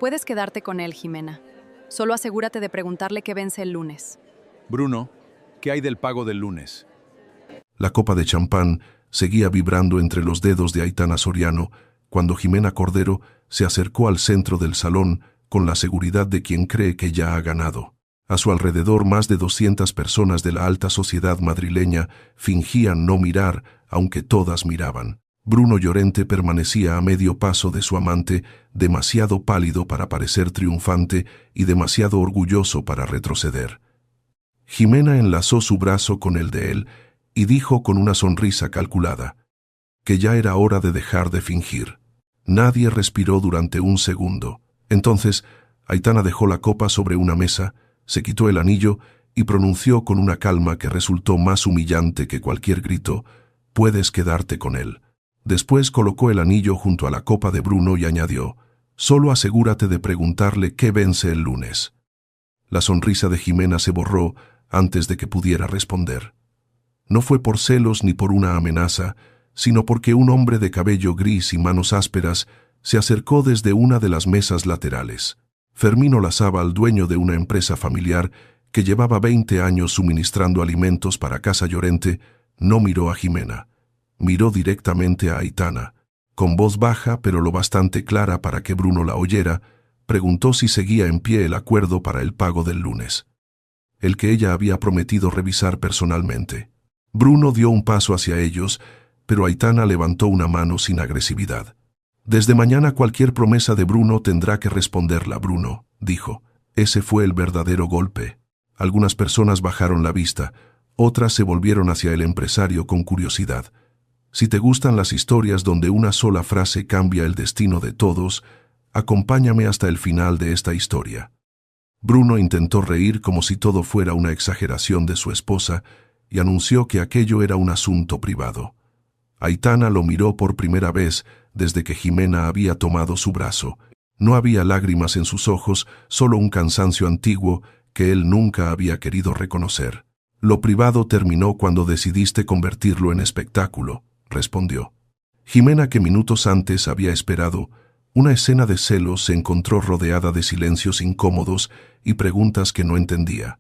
Puedes quedarte con él, Jimena. Solo asegúrate de preguntarle qué vence el lunes. Bruno, ¿qué hay del pago del lunes? La copa de champán seguía vibrando entre los dedos de Aitana Soriano cuando Jimena Cordero se acercó al centro del salón con la seguridad de quien cree que ya ha ganado. A su alrededor, más de 200 personas de la alta sociedad madrileña fingían no mirar, aunque todas miraban. Bruno Llorente permanecía a medio paso de su amante, demasiado pálido para parecer triunfante y demasiado orgulloso para retroceder. Jimena enlazó su brazo con el de él y dijo con una sonrisa calculada que ya era hora de dejar de fingir. Nadie respiró durante un segundo. Entonces, Aitana dejó la copa sobre una mesa, se quitó el anillo y pronunció con una calma que resultó más humillante que cualquier grito: «Puedes quedarte con él». Después colocó el anillo junto a la copa de Bruno y añadió: «Solo asegúrate de preguntarle qué vence el lunes». La sonrisa de Jimena se borró antes de que pudiera responder. No fue por celos ni por una amenaza, sino porque un hombre de cabello gris y manos ásperas se acercó desde una de las mesas laterales. Fermín Olazábal, dueño de una empresa familiar que llevaba 20 años suministrando alimentos para Casa Llorente, no miró a Jimena. Miró directamente a Aitana. Con voz baja, pero lo bastante clara para que Bruno la oyera, preguntó si seguía en pie el acuerdo para el pago del lunes, el que ella había prometido revisar personalmente. Bruno dio un paso hacia ellos, pero Aitana levantó una mano sin agresividad. «Desde mañana cualquier promesa de Bruno tendrá que responderla, Bruno», dijo. Ese fue el verdadero golpe. Algunas personas bajaron la vista, otras se volvieron hacia el empresario con curiosidad. Si te gustan las historias donde una sola frase cambia el destino de todos, acompáñame hasta el final de esta historia. Bruno intentó reír como si todo fuera una exageración de su esposa y anunció que aquello era un asunto privado. Aitana lo miró por primera vez desde que Jimena había tomado su brazo. No había lágrimas en sus ojos, solo un cansancio antiguo que él nunca había querido reconocer. «Lo privado terminó cuando decidiste convertirlo en espectáculo», respondió. Jimena, que minutos antes había esperado una escena de celos, se encontró rodeada de silencios incómodos y preguntas que no entendía.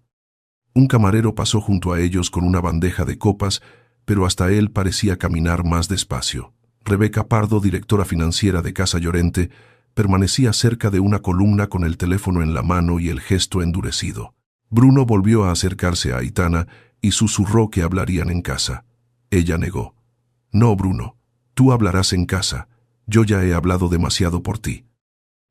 Un camarero pasó junto a ellos con una bandeja de copas, pero hasta él parecía caminar más despacio. Rebeca Pardo, directora financiera de Casa Llorente, permanecía cerca de una columna con el teléfono en la mano y el gesto endurecido. Bruno volvió a acercarse a Aitana y susurró que hablarían en casa. Ella negó. «No, Bruno, tú hablarás en casa. Yo ya he hablado demasiado por ti».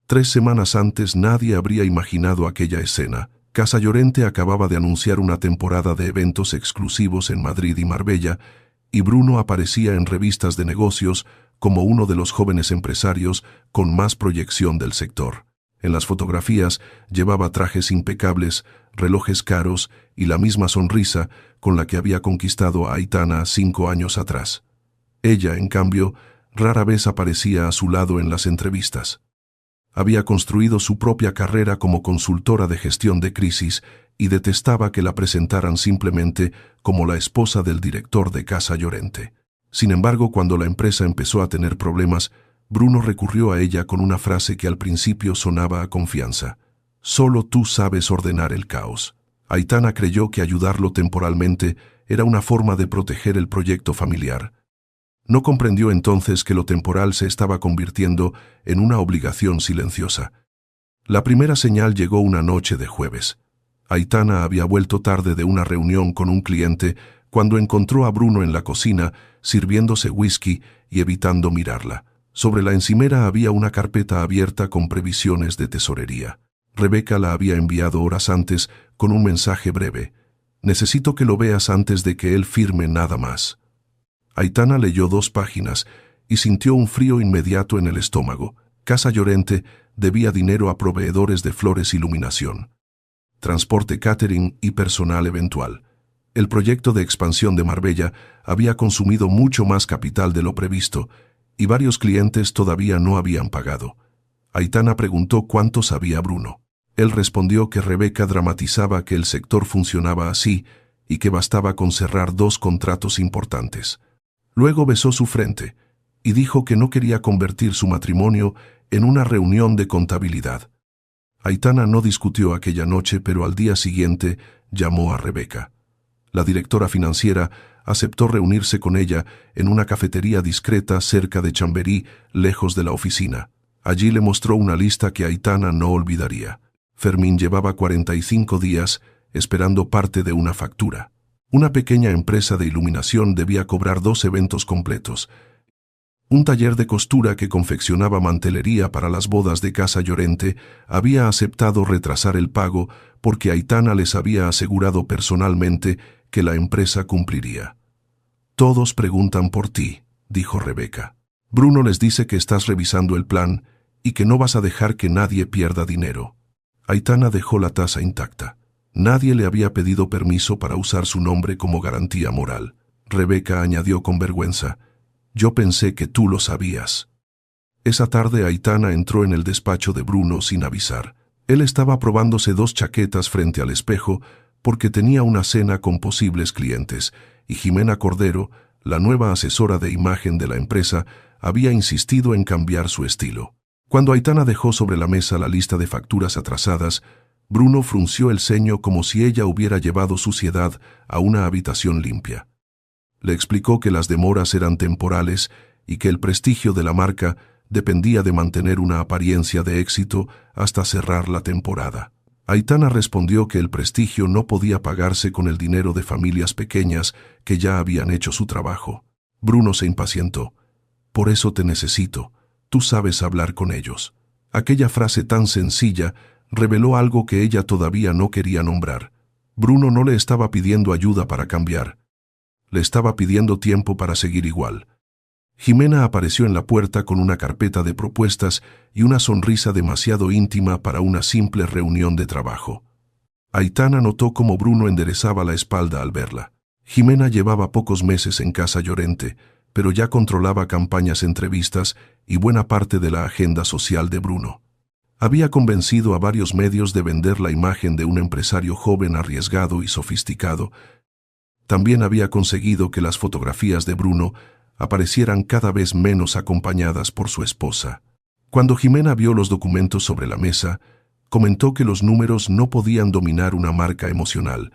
3 semanas antes nadie habría imaginado aquella escena. Casa Llorente acababa de anunciar una temporada de eventos exclusivos en Madrid y Marbella, y Bruno aparecía en revistas de negocios como uno de los jóvenes empresarios con más proyección del sector. En las fotografías llevaba trajes impecables, relojes caros y la misma sonrisa con la que había conquistado a Aitana 5 años atrás. Ella, en cambio, rara vez aparecía a su lado en las entrevistas. Había construido su propia carrera como consultora de gestión de crisis y detestaba que la presentaran simplemente como la esposa del director de Casa Llorente. Sin embargo, cuando la empresa empezó a tener problemas, Bruno recurrió a ella con una frase que al principio sonaba a confianza: «Solo tú sabes ordenar el caos». Aitana creyó que ayudarlo temporalmente era una forma de proteger el proyecto familiar. No comprendió entonces que lo temporal se estaba convirtiendo en una obligación silenciosa. La primera señal llegó una noche de jueves. Aitana había vuelto tarde de una reunión con un cliente cuando encontró a Bruno en la cocina sirviéndose whisky y evitando mirarla. Sobre la encimera había una carpeta abierta con previsiones de tesorería. Rebeca la había enviado horas antes con un mensaje breve: «Necesito que lo veas antes de que él firme nada más». Aitana leyó 2 páginas y sintió un frío inmediato en el estómago. Casa Llorente debía dinero a proveedores de flores, iluminación, transporte, catering y personal eventual. El proyecto de expansión de Marbella había consumido mucho más capital de lo previsto y varios clientes todavía no habían pagado. Aitana preguntó cuánto sabía Bruno. Él respondió que Rebeca dramatizaba que el sector funcionaba así y que bastaba con cerrar 2 contratos importantes. Luego besó su frente y dijo que no quería convertir su matrimonio en una reunión de contabilidad. Aitana no discutió aquella noche, pero al día siguiente llamó a Rebeca. La directora financiera aceptó reunirse con ella en una cafetería discreta cerca de Chamberí, lejos de la oficina. Allí le mostró una lista que Aitana no olvidaría. Fermín llevaba 45 días esperando parte de una factura. Una pequeña empresa de iluminación debía cobrar 2 eventos completos. Un taller de costura que confeccionaba mantelería para las bodas de Casa Llorente había aceptado retrasar el pago porque Aitana les había asegurado personalmente que la empresa cumpliría. «Todos preguntan por ti», dijo Rebeca. «Bruno les dice que estás revisando el plan y que no vas a dejar que nadie pierda dinero». Aitana dejó la taza intacta. Nadie le había pedido permiso para usar su nombre como garantía moral. Rebeca añadió con vergüenza: «Yo pensé que tú lo sabías». Esa tarde Aitana entró en el despacho de Bruno sin avisar. Él estaba probándose 2 chaquetas frente al espejo porque tenía una cena con posibles clientes, y Jimena Cordero, la nueva asesora de imagen de la empresa, había insistido en cambiar su estilo. Cuando Aitana dejó sobre la mesa la lista de facturas atrasadas, Bruno frunció el ceño como si ella hubiera llevado suciedad a una habitación limpia. Le explicó que las demoras eran temporales y que el prestigio de la marca dependía de mantener una apariencia de éxito hasta cerrar la temporada. Aitana respondió que el prestigio no podía pagarse con el dinero de familias pequeñas que ya habían hecho su trabajo. Bruno se impacientó. «Por eso te necesito. Tú sabes hablar con ellos». Aquella frase tan sencilla reveló algo que ella todavía no quería nombrar. Bruno no le estaba pidiendo ayuda para cambiar. Le estaba pidiendo tiempo para seguir igual. Jimena apareció en la puerta con una carpeta de propuestas y una sonrisa demasiado íntima para una simple reunión de trabajo. Aitana notó cómo Bruno enderezaba la espalda al verla. Jimena llevaba pocos meses en Casa Llorente, pero ya controlaba campañas, entrevistas y buena parte de la agenda social de Bruno. Había convencido a varios medios de vender la imagen de un empresario joven, arriesgado y sofisticado. También había conseguido que las fotografías de Bruno aparecieran cada vez menos acompañadas por su esposa. Cuando Jimena vio los documentos sobre la mesa, comentó que los números no podían dominar una marca emocional.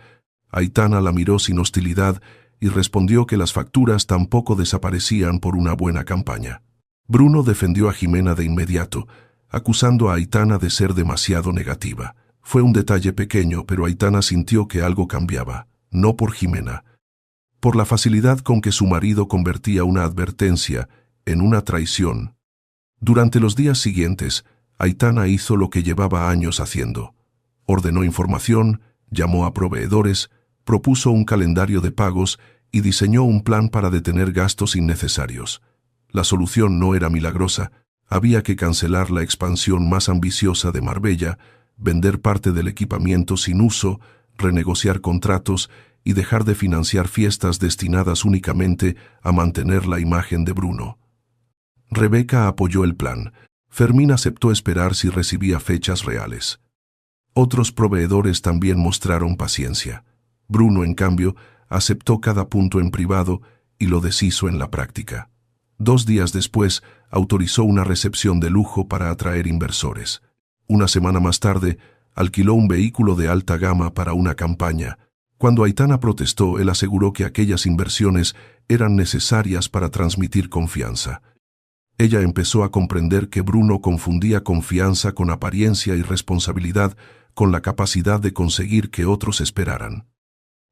Aitana la miró sin hostilidad y respondió que las facturas tampoco desaparecían por una buena campaña. Bruno defendió a Jimena de inmediato, acusando a Aitana de ser demasiado negativa. Fue un detalle pequeño, pero Aitana sintió que algo cambiaba, no por Jimena, por la facilidad con que su marido convertía una advertencia en una traición. Durante los días siguientes, Aitana hizo lo que llevaba años haciendo. Ordenó información, llamó a proveedores, propuso un calendario de pagos y diseñó un plan para detener gastos innecesarios. La solución no era milagrosa. Había que cancelar la expansión más ambiciosa de Marbella, vender parte del equipamiento sin uso, renegociar contratos y dejar de financiar fiestas destinadas únicamente a mantener la imagen de Bruno. Rebeca apoyó el plan. Fermín aceptó esperar si recibía fechas reales. Otros proveedores también mostraron paciencia. Bruno, en cambio, aceptó cada punto en privado y lo deshizo en la práctica. 2 días después, autorizó una recepción de lujo para atraer inversores. Una semana más tarde, alquiló un vehículo de alta gama para una campaña. Cuando Aitana protestó, él aseguró que aquellas inversiones eran necesarias para transmitir confianza. Ella empezó a comprender que Bruno confundía confianza con apariencia y responsabilidad con la capacidad de conseguir que otros esperaran.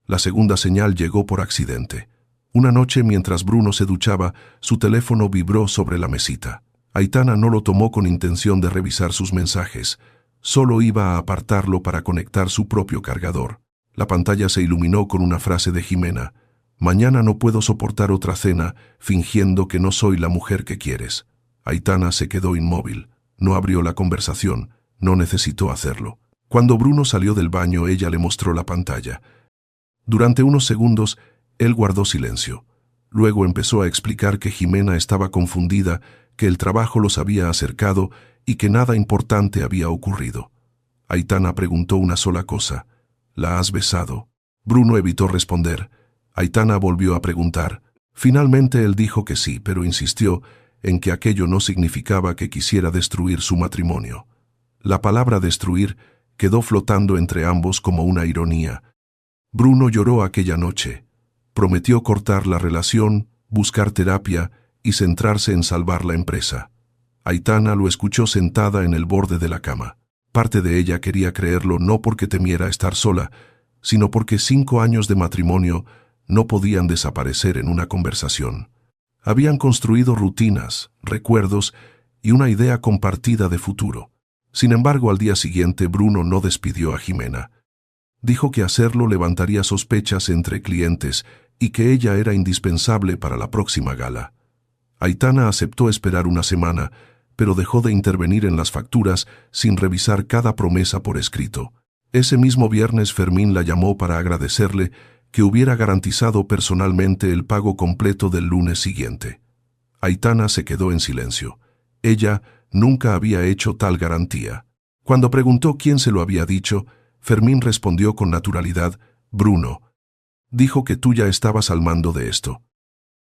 La segunda señal llegó por accidente. Una noche, mientras Bruno se duchaba, su teléfono vibró sobre la mesita. Aitana no lo tomó con intención de revisar sus mensajes. Solo iba a apartarlo para conectar su propio cargador. La pantalla se iluminó con una frase de Jimena: «Mañana no puedo soportar otra cena fingiendo que no soy la mujer que quieres». Aitana se quedó inmóvil. No abrió la conversación. No necesitó hacerlo. Cuando Bruno salió del baño, ella le mostró la pantalla. Durante unos segundos, él guardó silencio. Luego empezó a explicar que Jimena estaba confundida, que el trabajo los había acercado y que nada importante había ocurrido. Aitana preguntó una sola cosa: «¿La has besado?». Bruno evitó responder. Aitana volvió a preguntar. Finalmente él dijo que sí, pero insistió en que aquello no significaba que quisiera destruir su matrimonio. La palabra destruir quedó flotando entre ambos como una ironía. Bruno lloró aquella noche. Prometió cortar la relación, buscar terapia y centrarse en salvar la empresa. Aitana lo escuchó sentada en el borde de la cama. Parte de ella quería creerlo no porque temiera estar sola, sino porque 5 años de matrimonio no podían desaparecer en una conversación. Habían construido rutinas, recuerdos y una idea compartida de futuro. Sin embargo, al día siguiente Bruno no despidió a Jimena. Dijo que hacerlo levantaría sospechas entre clientes y que ella era indispensable para la próxima gala. Aitana aceptó esperar una semana, pero dejó de intervenir en las facturas sin revisar cada promesa por escrito. Ese mismo viernes Fermín la llamó para agradecerle que hubiera garantizado personalmente el pago completo del lunes siguiente. Aitana se quedó en silencio. Ella nunca había hecho tal garantía. Cuando preguntó quién se lo había dicho, Fermín respondió con naturalidad: Bruno. Dijo que tú ya estabas al mando de esto.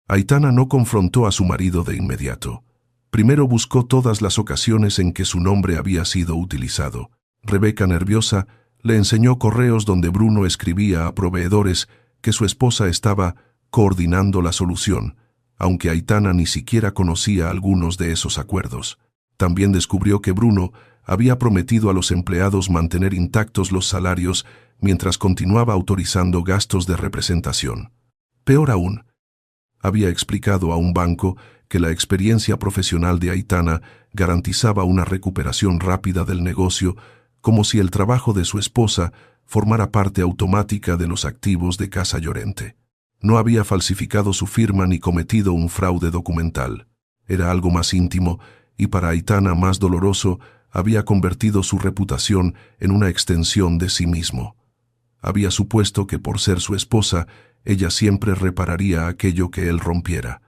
Aitana no confrontó a su marido de inmediato. Primero buscó todas las ocasiones en que su nombre había sido utilizado. Rebeca, nerviosa, le enseñó correos donde Bruno escribía a proveedores que su esposa estaba coordinando la solución, aunque Aitana ni siquiera conocía algunos de esos acuerdos. También descubrió que Bruno había prometido a los empleados mantener intactos los salarios mientras continuaba autorizando gastos de representación. Peor aún, había explicado a un banco que la experiencia profesional de Aitana garantizaba una recuperación rápida del negocio, como si el trabajo de su esposa formara parte automática de los activos de Casa Llorente. No había falsificado su firma ni cometido un fraude documental. Era algo más íntimo y para Aitana más doloroso. Había convertido su reputación en una extensión de sí mismo. Había supuesto que por ser su esposa, ella siempre repararía aquello que él rompiera.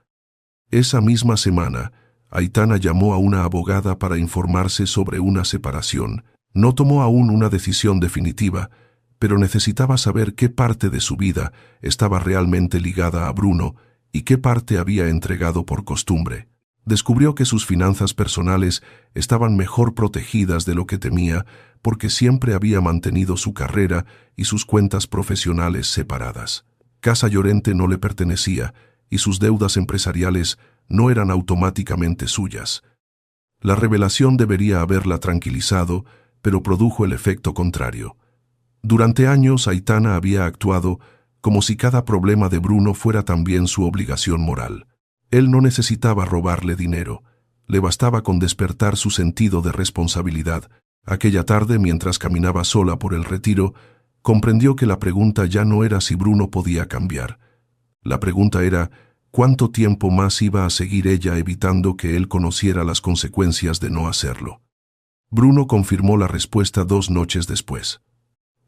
Esa misma semana, Aitana llamó a una abogada para informarse sobre una separación. No tomó aún una decisión definitiva, pero necesitaba saber qué parte de su vida estaba realmente ligada a Bruno y qué parte había entregado por costumbre. Descubrió que sus finanzas personales estaban mejor protegidas de lo que temía porque siempre había mantenido su carrera y sus cuentas profesionales separadas. Casa Llorente no le pertenecía y sus deudas empresariales no eran automáticamente suyas. La revelación debería haberla tranquilizado, pero produjo el efecto contrario. Durante años, Aitana había actuado como si cada problema de Bruno fuera también su obligación moral. Él no necesitaba robarle dinero. Le bastaba con despertar su sentido de responsabilidad. Aquella tarde, mientras caminaba sola por el retiro, comprendió que la pregunta ya no era si Bruno podía cambiar. La pregunta era cuánto tiempo más iba a seguir ella evitando que él conociera las consecuencias de no hacerlo. Bruno confirmó la respuesta 2 noches después.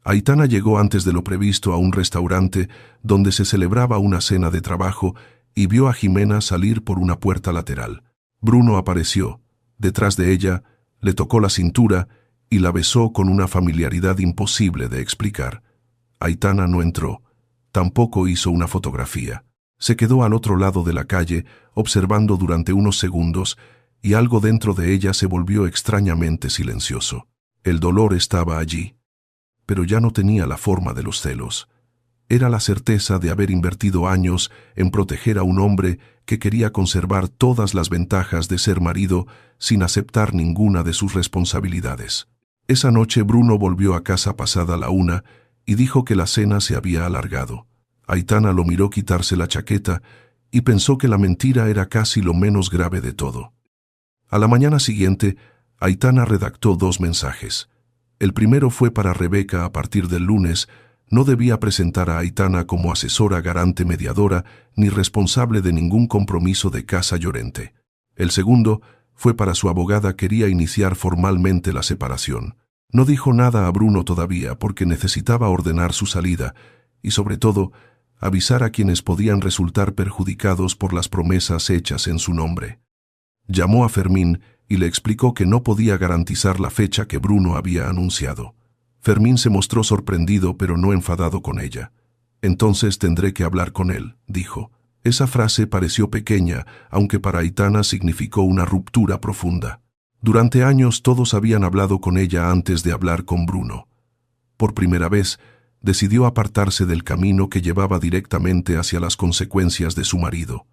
Aitana llegó antes de lo previsto a un restaurante donde se celebraba una cena de trabajo y vio a Jimena salir por una puerta lateral. Bruno apareció. Detrás de ella, le tocó la cintura y la besó con una familiaridad imposible de explicar. Aitana no entró. Tampoco hizo una fotografía. Se quedó al otro lado de la calle, observando durante unos segundos, y algo dentro de ella se volvió extrañamente silencioso. El dolor estaba allí, pero ya no tenía la forma de los celos. Era la certeza de haber invertido años en proteger a un hombre que quería conservar todas las ventajas de ser marido sin aceptar ninguna de sus responsabilidades. Esa noche Bruno volvió a casa pasada la 1 y dijo que la cena se había alargado. Aitana lo miró quitarse la chaqueta y pensó que la mentira era casi lo menos grave de todo. A la mañana siguiente, Aitana redactó 2 mensajes. El primero fue para Rebeca. A partir del lunes, no debía presentar a Aitana como asesora, garante, mediadora, ni responsable de ningún compromiso de Casa Llorente. El segundo fue para su abogada. Quería iniciar formalmente la separación. No dijo nada a Bruno todavía porque necesitaba ordenar su salida y, sobre todo, avisar a quienes podían resultar perjudicados por las promesas hechas en su nombre. Llamó a Fermín y le explicó que no podía garantizar la fecha que Bruno había anunciado. Fermín se mostró sorprendido pero no enfadado con ella. «Entonces tendré que hablar con él», dijo. Esa frase pareció pequeña, aunque para Aitana significó una ruptura profunda. Durante años todos habían hablado con ella antes de hablar con Bruno. Por primera vez, decidió apartarse del camino que llevaba directamente hacia las consecuencias de su marido.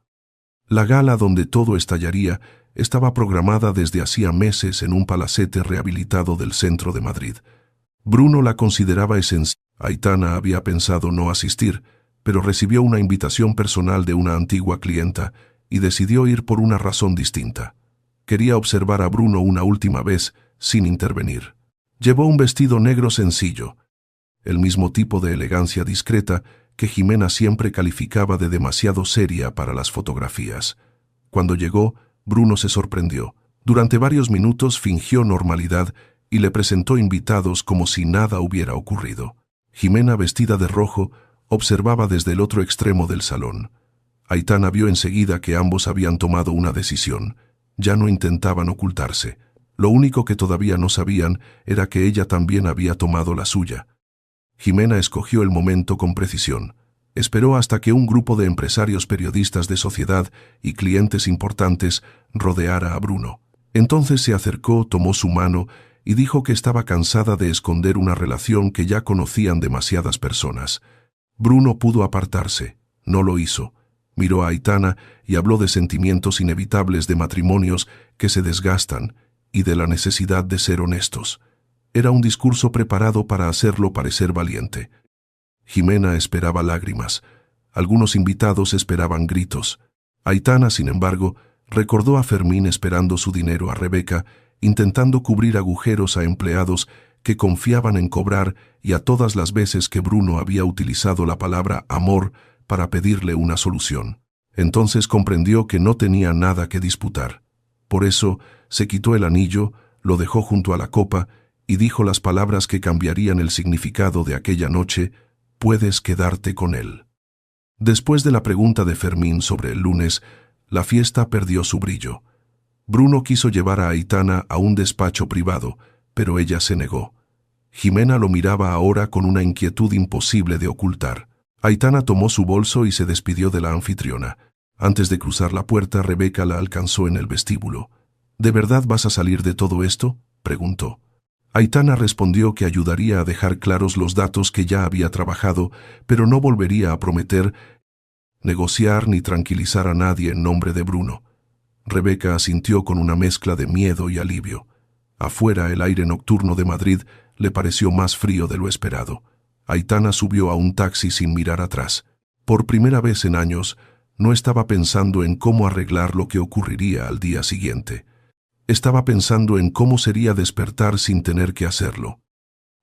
La gala donde todo estallaría estaba programada desde hacía meses en un palacete rehabilitado del centro de Madrid. Bruno la consideraba esencial. Aitana había pensado no asistir, pero recibió una invitación personal de una antigua clienta y decidió ir por una razón distinta. Quería observar a Bruno una última vez, sin intervenir. Llevó un vestido negro sencillo, el mismo tipo de elegancia discreta que Jimena siempre calificaba de demasiado seria para las fotografías. Cuando llegó, Bruno se sorprendió. Durante varios minutos fingió normalidad y le presentó invitados como si nada hubiera ocurrido. Jimena, vestida de rojo, observaba desde el otro extremo del salón. Aitana vio enseguida que ambos habían tomado una decisión. Ya no intentaban ocultarse. Lo único que todavía no sabían era que ella también había tomado la suya. Jimena escogió el momento con precisión. Esperó hasta que un grupo de empresarios, periodistas de sociedad y clientes importantes rodeara a Bruno. Entonces se acercó, tomó su mano y dijo que estaba cansada de esconder una relación que ya conocían demasiadas personas. Bruno pudo apartarse. No lo hizo. Miró a Aitana y habló de sentimientos inevitables de matrimonios que se desgastan y de la necesidad de ser honestos. Era un discurso preparado para hacerlo parecer valiente. Jimena esperaba lágrimas. Algunos invitados esperaban gritos. Aitana, sin embargo, recordó a Fermín esperando su dinero a Rebeca, intentando cubrir agujeros a empleados que confiaban en cobrar y a todas las veces que Bruno había utilizado la palabra amor para pedirle una solución. Entonces comprendió que no tenía nada que disputar. Por eso se quitó el anillo, lo dejó junto a la copa y dijo las palabras que cambiarían el significado de aquella noche: puedes quedarte con él. Después de la pregunta de Fermín sobre el lunes, la fiesta perdió su brillo. Bruno quiso llevar a Aitana a un despacho privado, pero ella se negó. Jimena lo miraba ahora con una inquietud imposible de ocultar. Aitana tomó su bolso y se despidió de la anfitriona. Antes de cruzar la puerta, Rebeca la alcanzó en el vestíbulo. ¿De verdad vas a salir de todo esto?, preguntó. Aitana respondió que ayudaría a dejar claros los datos que ya había trabajado, pero no volvería a prometer negociar ni tranquilizar a nadie en nombre de Bruno. Rebeca asintió con una mezcla de miedo y alivio. Afuera, el aire nocturno de Madrid le pareció más frío de lo esperado. Aitana subió a un taxi sin mirar atrás. Por primera vez en años, no estaba pensando en cómo arreglar lo que ocurriría al día siguiente. Estaba pensando en cómo sería despertar sin tener que hacerlo.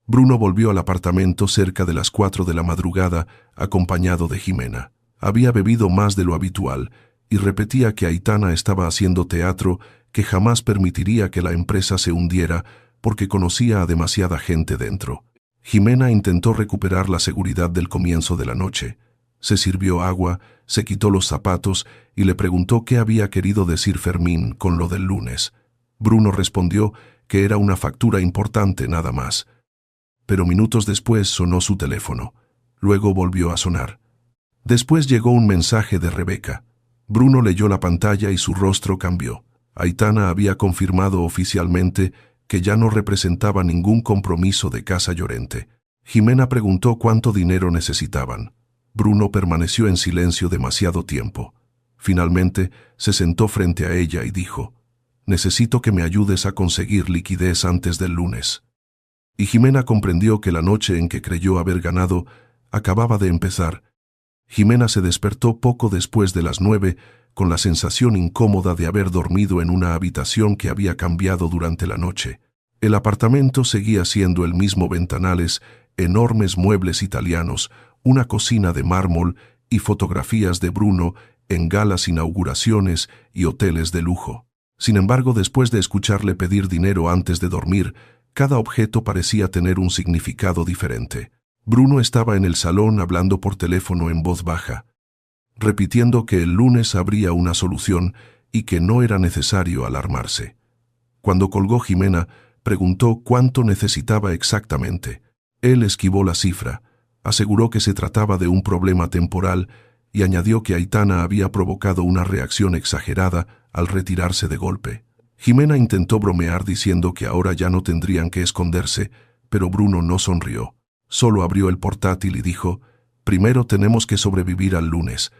Bruno volvió al apartamento cerca de las 4 de la madrugada, acompañado de Jimena. Había bebido más de lo habitual y repetía que Aitana estaba haciendo teatro, que jamás permitiría que la empresa se hundiera porque conocía a demasiada gente dentro. Jimena intentó recuperar la seguridad del comienzo de la noche. Se sirvió agua, se quitó los zapatos y le preguntó qué había querido decir Fermín con lo del lunes. Bruno respondió que era una factura importante nada más. Pero minutos después sonó su teléfono. Luego volvió a sonar. Después llegó un mensaje de Rebeca. Bruno leyó la pantalla y su rostro cambió. Aitana había confirmado oficialmente que ya no representaba ningún compromiso de Casa Llorente. Jimena preguntó cuánto dinero necesitaban. Bruno permaneció en silencio demasiado tiempo. Finalmente se sentó frente a ella y dijo: «Necesito que me ayudes a conseguir liquidez antes del lunes». Y Jimena comprendió que la noche en que creyó haber ganado acababa de empezar. Jimena se despertó poco después de las 9, con la sensación incómoda de haber dormido en una habitación que había cambiado durante la noche. El apartamento seguía siendo el mismo: ventanales, enormes muebles italianos, una cocina de mármol y fotografías de Bruno en galas, inauguraciones y hoteles de lujo. Sin embargo, después de escucharle pedir dinero antes de dormir, cada objeto parecía tener un significado diferente. Bruno estaba en el salón hablando por teléfono en voz baja, repitiendo que el lunes habría una solución y que no era necesario alarmarse. Cuando colgó, Jimena preguntó cuánto necesitaba exactamente. Él esquivó la cifra, aseguró que se trataba de un problema temporal y añadió que Aitana había provocado una reacción exagerada al retirarse de golpe. Jimena intentó bromear diciendo que ahora ya no tendrían que esconderse, pero Bruno no sonrió. Solo abrió el portátil y dijo: «Primero tenemos que sobrevivir al lunes».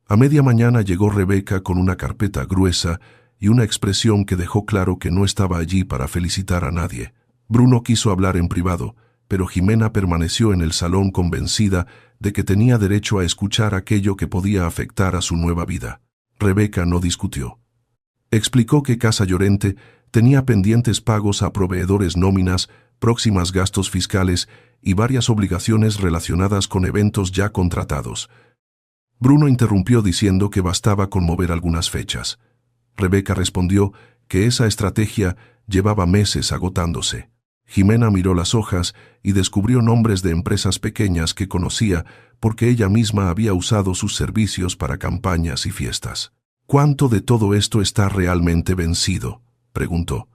A media mañana llegó Rebeca con una carpeta gruesa y una expresión que dejó claro que no estaba allí para felicitar a nadie. Bruno quiso hablar en privado, pero Jimena permaneció en el salón convencida de que tenía derecho a escuchar aquello que podía afectar a su nueva vida. Rebeca no discutió. Explicó que Casa Llorente tenía pendientes pagos a proveedores, nóminas, próximas gastos fiscales y varias obligaciones relacionadas con eventos ya contratados. Bruno interrumpió diciendo que bastaba con mover algunas fechas. Rebeca respondió que esa estrategia llevaba meses agotándose. Jimena miró las hojas y descubrió nombres de empresas pequeñas que conocía porque ella misma había usado sus servicios para campañas y fiestas. «¿Cuánto de todo esto está realmente vencido?», preguntó.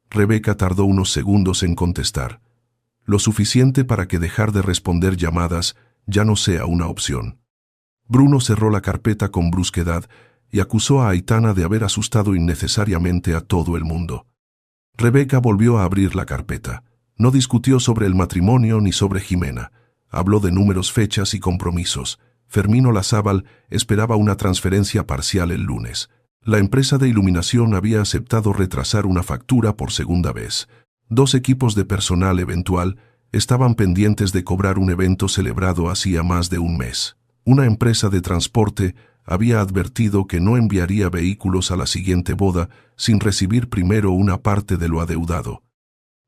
Rebeca tardó unos segundos en contestar. Lo suficiente para que dejar de responder llamadas ya no sea una opción. Bruno cerró la carpeta con brusquedad y acusó a Aitana de haber asustado innecesariamente a todo el mundo. Rebeca volvió a abrir la carpeta. No discutió sobre el matrimonio ni sobre Jimena. Habló de números, fechas y compromisos. Fermín Olazábal esperaba una transferencia parcial el lunes. La empresa de iluminación había aceptado retrasar una factura por segunda vez. 2 equipos de personal eventual estaban pendientes de cobrar un evento celebrado hacía más de un mes. Una empresa de transporte había advertido que no enviaría vehículos a la siguiente boda sin recibir primero una parte de lo adeudado.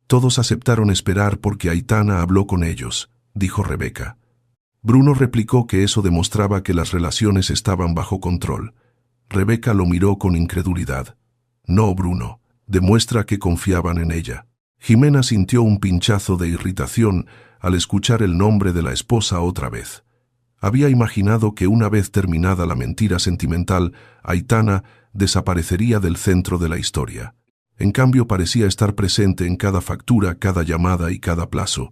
Todos aceptaron esperar porque Aitana habló con ellos, dijo Rebeca. Bruno replicó que eso demostraba que las relaciones estaban bajo control. Rebeca lo miró con incredulidad. «No, Bruno, demuestra que confiaban en ella». Jimena sintió un pinchazo de irritación al escuchar el nombre de la esposa otra vez. Había imaginado que una vez terminada la mentira sentimental, Aitana desaparecería del centro de la historia. En cambio, parecía estar presente en cada factura, cada llamada y cada plazo.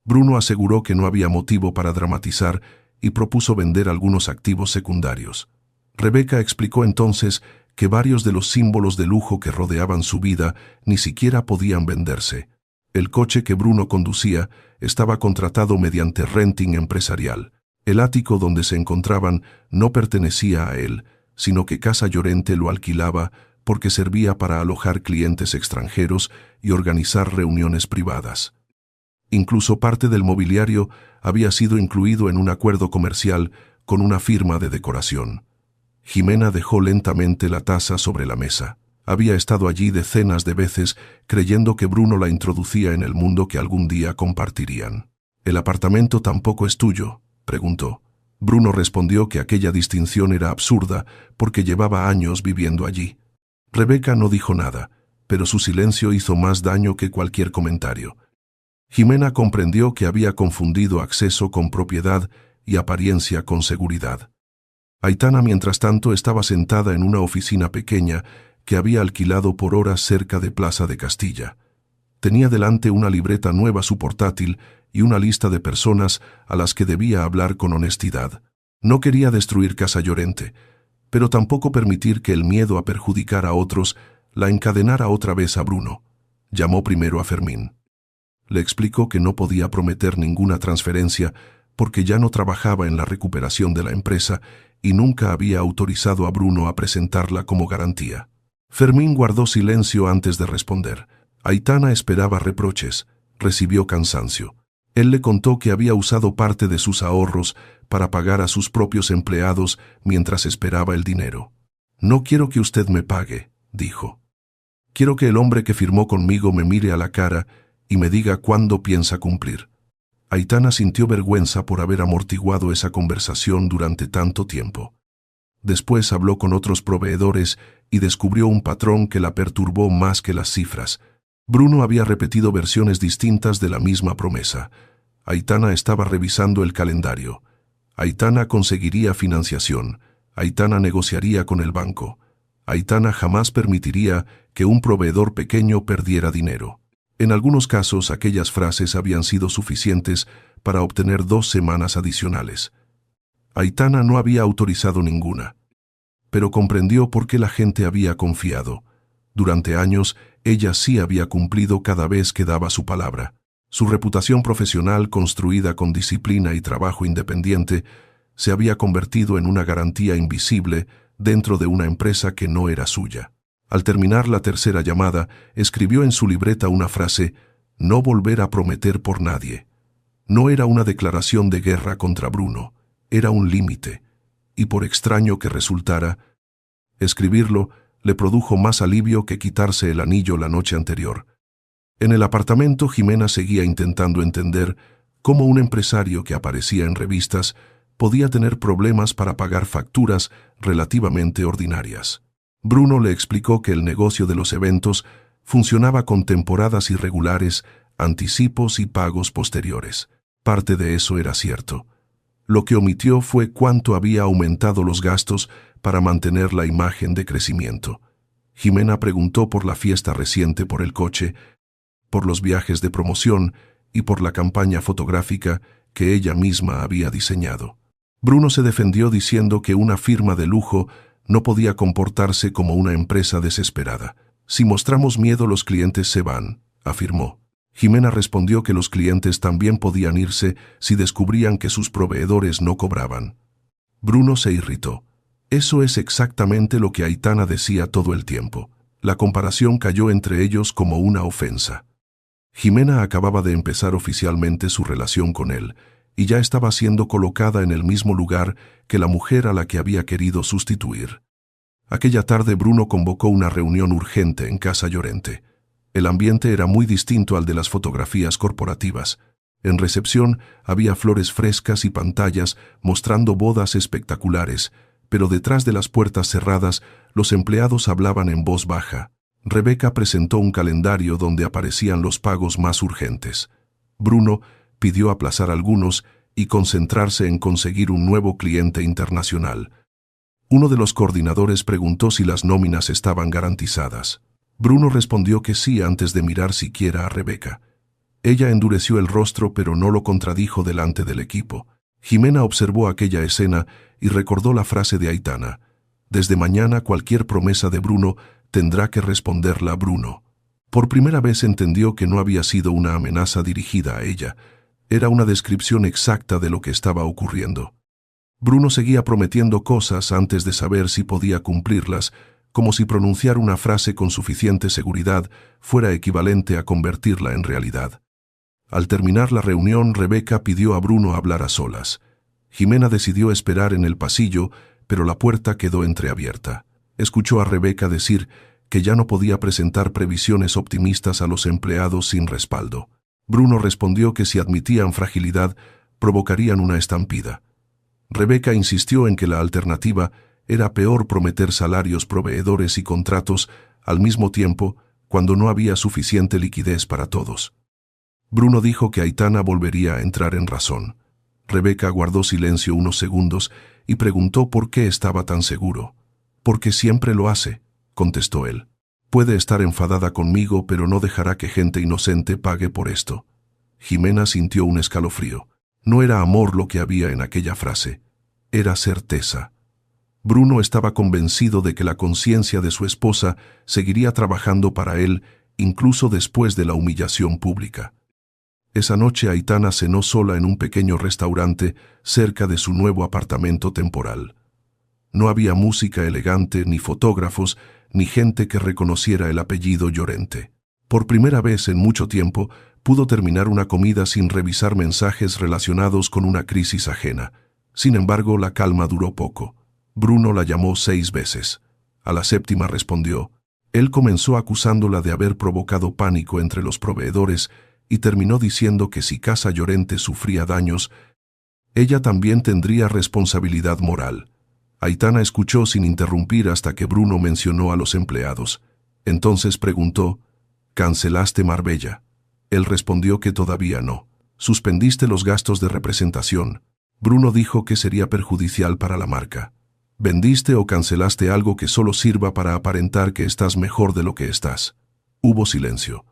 Bruno aseguró que no había motivo para dramatizar y propuso vender algunos activos secundarios. Rebeca explicó entonces que varios de los símbolos de lujo que rodeaban su vida ni siquiera podían venderse. El coche que Bruno conducía estaba contratado mediante renting empresarial. El ático donde se encontraban no pertenecía a él, sino que Casa Llorente lo alquilaba porque servía para alojar clientes extranjeros y organizar reuniones privadas. Incluso parte del mobiliario había sido incluido en un acuerdo comercial con una firma de decoración. Jimena dejó lentamente la taza sobre la mesa. Había estado allí decenas de veces creyendo que Bruno la introducía en el mundo que algún día compartirían. «¿El apartamento tampoco es tuyo?», preguntó. Bruno respondió que aquella distinción era absurda porque llevaba años viviendo allí. Rebeca no dijo nada, pero su silencio hizo más daño que cualquier comentario. Jimena comprendió que había confundido acceso con propiedad y apariencia con seguridad. Aitana, mientras tanto, estaba sentada en una oficina pequeña que había alquilado por horas cerca de Plaza de Castilla. Tenía delante una libreta nueva, su portátil y una lista de personas a las que debía hablar con honestidad. No quería destruir Casa Llorente, pero tampoco permitir que el miedo a perjudicar a otros la encadenara otra vez a Bruno. Llamó primero a Fermín. Le explicó que no podía prometer ninguna transferencia porque ya no trabajaba en la recuperación de la empresa y nunca había autorizado a Bruno a presentarla como garantía. Fermín guardó silencio antes de responder. Aitana esperaba reproches, recibió cansancio. Él le contó que había usado parte de sus ahorros para pagar a sus propios empleados mientras esperaba el dinero. «No quiero que usted me pague», dijo. «Quiero que el hombre que firmó conmigo me mire a la cara y me diga cuándo piensa cumplir». Aitana sintió vergüenza por haber amortiguado esa conversación durante tanto tiempo. Después habló con otros proveedores y descubrió un patrón que la perturbó más que las cifras. Bruno había repetido versiones distintas de la misma promesa. Aitana estaba revisando el calendario. Aitana conseguiría financiación. Aitana negociaría con el banco. Aitana jamás permitiría que un proveedor pequeño perdiera dinero. En algunos casos, aquellas frases habían sido suficientes para obtener 2 semanas adicionales. Aitana no había autorizado ninguna, pero comprendió por qué la gente había confiado. Durante años, ella sí había cumplido cada vez que daba su palabra. Su reputación profesional, construida con disciplina y trabajo independiente, se había convertido en una garantía invisible dentro de una empresa que no era suya. Al terminar la tercera llamada, escribió en su libreta una frase: «No volver a prometer por nadie». No era una declaración de guerra contra Bruno, era un límite, y por extraño que resultara, escribirlo le produjo más alivio que quitarse el anillo la noche anterior. En el apartamento, Jimena seguía intentando entender cómo un empresario que aparecía en revistas podía tener problemas para pagar facturas relativamente ordinarias. Bruno le explicó que el negocio de los eventos funcionaba con temporadas irregulares, anticipos y pagos posteriores. Parte de eso era cierto. Lo que omitió fue cuánto había aumentado los gastos para mantener la imagen de crecimiento. Jimena preguntó por la fiesta reciente, por el coche, por los viajes de promoción y por la campaña fotográfica que ella misma había diseñado. Bruno se defendió diciendo que una firma de lujo no podía comportarse como una empresa desesperada. «Si mostramos miedo, los clientes se van», afirmó. Jimena respondió que los clientes también podían irse si descubrían que sus proveedores no cobraban. Bruno se irritó. Eso es exactamente lo que Aitana decía todo el tiempo. La comparación cayó entre ellos como una ofensa. Jimena acababa de empezar oficialmente su relación con él, y ya estaba siendo colocada en el mismo lugar que la mujer a la que había querido sustituir. Aquella tarde Bruno convocó una reunión urgente en Casa Llorente. El ambiente era muy distinto al de las fotografías corporativas. En recepción había flores frescas y pantallas mostrando bodas espectaculares, pero detrás de las puertas cerradas los empleados hablaban en voz baja. Rebeca presentó un calendario donde aparecían los pagos más urgentes. Bruno pidió aplazar algunos y concentrarse en conseguir un nuevo cliente internacional. Uno de los coordinadores preguntó si las nóminas estaban garantizadas. Bruno respondió que sí antes de mirar siquiera a Rebeca. Ella endureció el rostro, pero no lo contradijo delante del equipo. Jimena observó aquella escena y recordó la frase de Aitana: «Desde mañana cualquier promesa de Bruno tendrá que responderla Bruno». Por primera vez entendió que no había sido una amenaza dirigida a ella. Era una descripción exacta de lo que estaba ocurriendo. Bruno seguía prometiendo cosas antes de saber si podía cumplirlas, como si pronunciar una frase con suficiente seguridad fuera equivalente a convertirla en realidad. Al terminar la reunión, Rebeca pidió a Bruno hablar a solas. Jimena decidió esperar en el pasillo, pero la puerta quedó entreabierta. Escuchó a Rebeca decir que ya no podía presentar previsiones optimistas a los empleados sin respaldo. Bruno respondió que si admitían fragilidad, provocarían una estampida. Rebeca insistió en que la alternativa era peor: prometer salarios, proveedores y contratos al mismo tiempo cuando no había suficiente liquidez para todos. Bruno dijo que Aitana volvería a entrar en razón. Rebeca guardó silencio unos segundos y preguntó por qué estaba tan seguro. «Porque siempre lo hace», contestó él. «Puede estar enfadada conmigo, pero no dejará que gente inocente pague por esto». Jimena sintió un escalofrío. No era amor lo que había en aquella frase, era certeza. Bruno estaba convencido de que la conciencia de su esposa seguiría trabajando para él incluso después de la humillación pública. Esa noche Aitana cenó sola en un pequeño restaurante cerca de su nuevo apartamento temporal. No había música elegante, ni fotógrafos, ni gente que reconociera el apellido Llorente. Por primera vez en mucho tiempo, pudo terminar una comida sin revisar mensajes relacionados con una crisis ajena. Sin embargo, la calma duró poco. Bruno la llamó 6 veces. A la 7ª respondió. Él comenzó acusándola de haber provocado pánico entre los proveedores y terminó diciendo que si Casa Llorente sufría daños, ella también tendría responsabilidad moral. Aitana escuchó sin interrumpir hasta que Bruno mencionó a los empleados. Entonces preguntó: «¿Cancelaste Marbella?» Él respondió que todavía no. «¿Suspendiste los gastos de representación?» Bruno dijo que sería perjudicial para la marca. «¿Vendiste o cancelaste algo que solo sirva para aparentar que estás mejor de lo que estás?» Hubo silencio.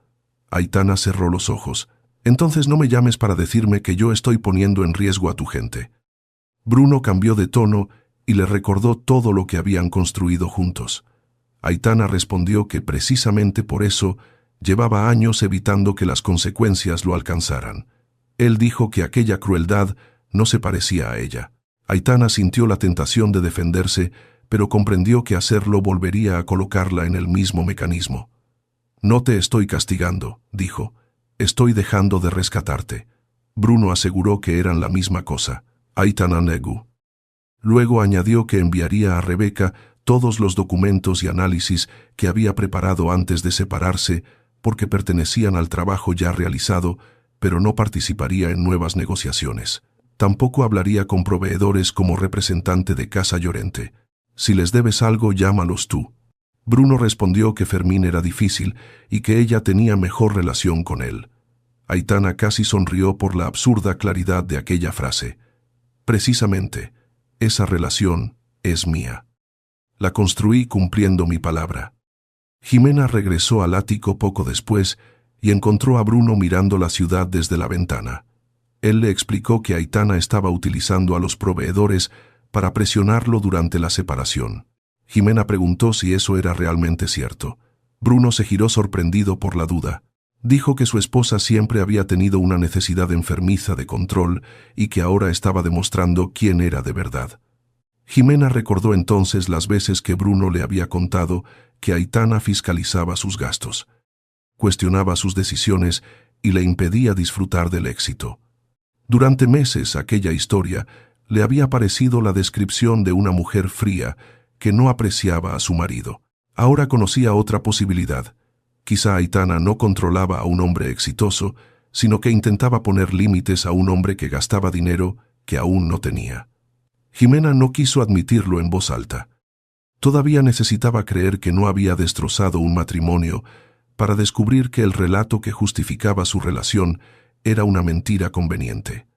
Aitana cerró los ojos. «Entonces no me llames para decirme que yo estoy poniendo en riesgo a tu gente». Bruno cambió de tono y le recordó todo lo que habían construido juntos. Aitana respondió que precisamente por eso llevaba años evitando que las consecuencias lo alcanzaran. Él dijo que aquella crueldad no se parecía a ella. Aitana sintió la tentación de defenderse, pero comprendió que hacerlo volvería a colocarla en el mismo mecanismo. «No te estoy castigando», dijo. «Estoy dejando de rescatarte». Bruno aseguró que eran la misma cosa. Aitana negó. Luego añadió que enviaría a Rebeca todos los documentos y análisis que había preparado antes de separarse porque pertenecían al trabajo ya realizado, pero no participaría en nuevas negociaciones. Tampoco hablaría con proveedores como representante de Casa Llorente. «Si les debes algo, llámalos tú». Bruno respondió que Fermín era difícil y que ella tenía mejor relación con él. Aitana casi sonrió por la absurda claridad de aquella frase. «Precisamente, esa relación es mía. La construí cumpliendo mi palabra». Jimena regresó al ático poco después y encontró a Bruno mirando la ciudad desde la ventana. Él le explicó que Aitana estaba utilizando a los proveedores para presionarlo durante la separación. Jimena preguntó si eso era realmente cierto. Bruno se giró sorprendido por la duda. Dijo que su esposa siempre había tenido una necesidad enfermiza de control y que ahora estaba demostrando quién era de verdad. Jimena recordó entonces las veces que Bruno le había contado que Aitana fiscalizaba sus gastos, cuestionaba sus decisiones y le impedía disfrutar del éxito. Durante meses aquella historia le había parecido la descripción de una mujer fría que no apreciaba a su marido. Ahora conocía otra posibilidad. Quizá Aitana no controlaba a un hombre exitoso, sino que intentaba poner límites a un hombre que gastaba dinero que aún no tenía. Jimena no quiso admitirlo en voz alta. Todavía necesitaba creer que no había destrozado un matrimonio para descubrir que el relato que justificaba su relación era una mentira conveniente.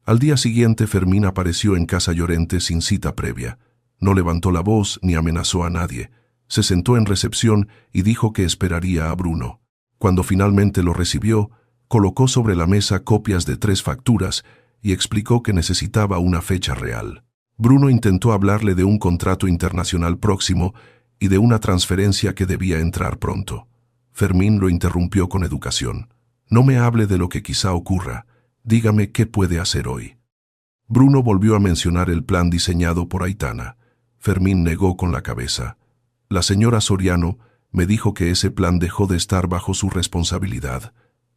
Al día siguiente Fermín apareció en Casa Llorente sin cita previa. No levantó la voz ni amenazó a nadie. Se sentó en recepción y dijo que esperaría a Bruno. Cuando finalmente lo recibió, colocó sobre la mesa copias de 3 facturas y explicó que necesitaba una fecha real. Bruno intentó hablarle de un contrato internacional próximo y de una transferencia que debía entrar pronto. Fermín lo interrumpió con educación. «No me hable de lo que quizá ocurra. Dígame qué puede hacer hoy». Bruno volvió a mencionar el plan diseñado por Aitana. Fermín negó con la cabeza. «La señora Soriano me dijo que ese plan dejó de estar bajo su responsabilidad».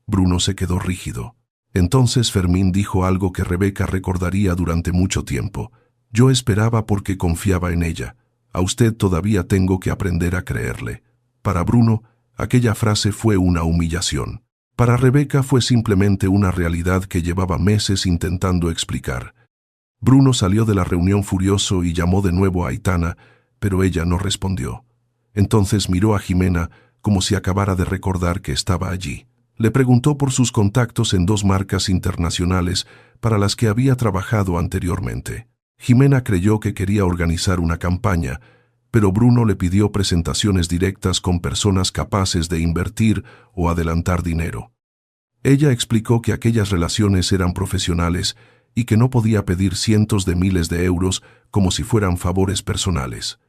Bruno se quedó rígido. Entonces Fermín dijo algo que Rebeca recordaría durante mucho tiempo. «Yo esperaba porque confiaba en ella. A usted todavía tengo que aprender a creerle». Para Bruno, aquella frase fue una humillación. Para Rebeca fue simplemente una realidad que llevaba meses intentando explicar. Bruno salió de la reunión furioso y llamó de nuevo a Aitana, pero ella no respondió. Entonces miró a Jimena como si acabara de recordar que estaba allí. Le preguntó por sus contactos en 2 marcas internacionales para las que había trabajado anteriormente. Jimena creyó que quería organizar una campaña, pero Bruno le pidió presentaciones directas con personas capaces de invertir o adelantar dinero. Ella explicó que aquellas relaciones eran profesionales y que no podía pedir cientos de miles de euros como si fueran favores personales.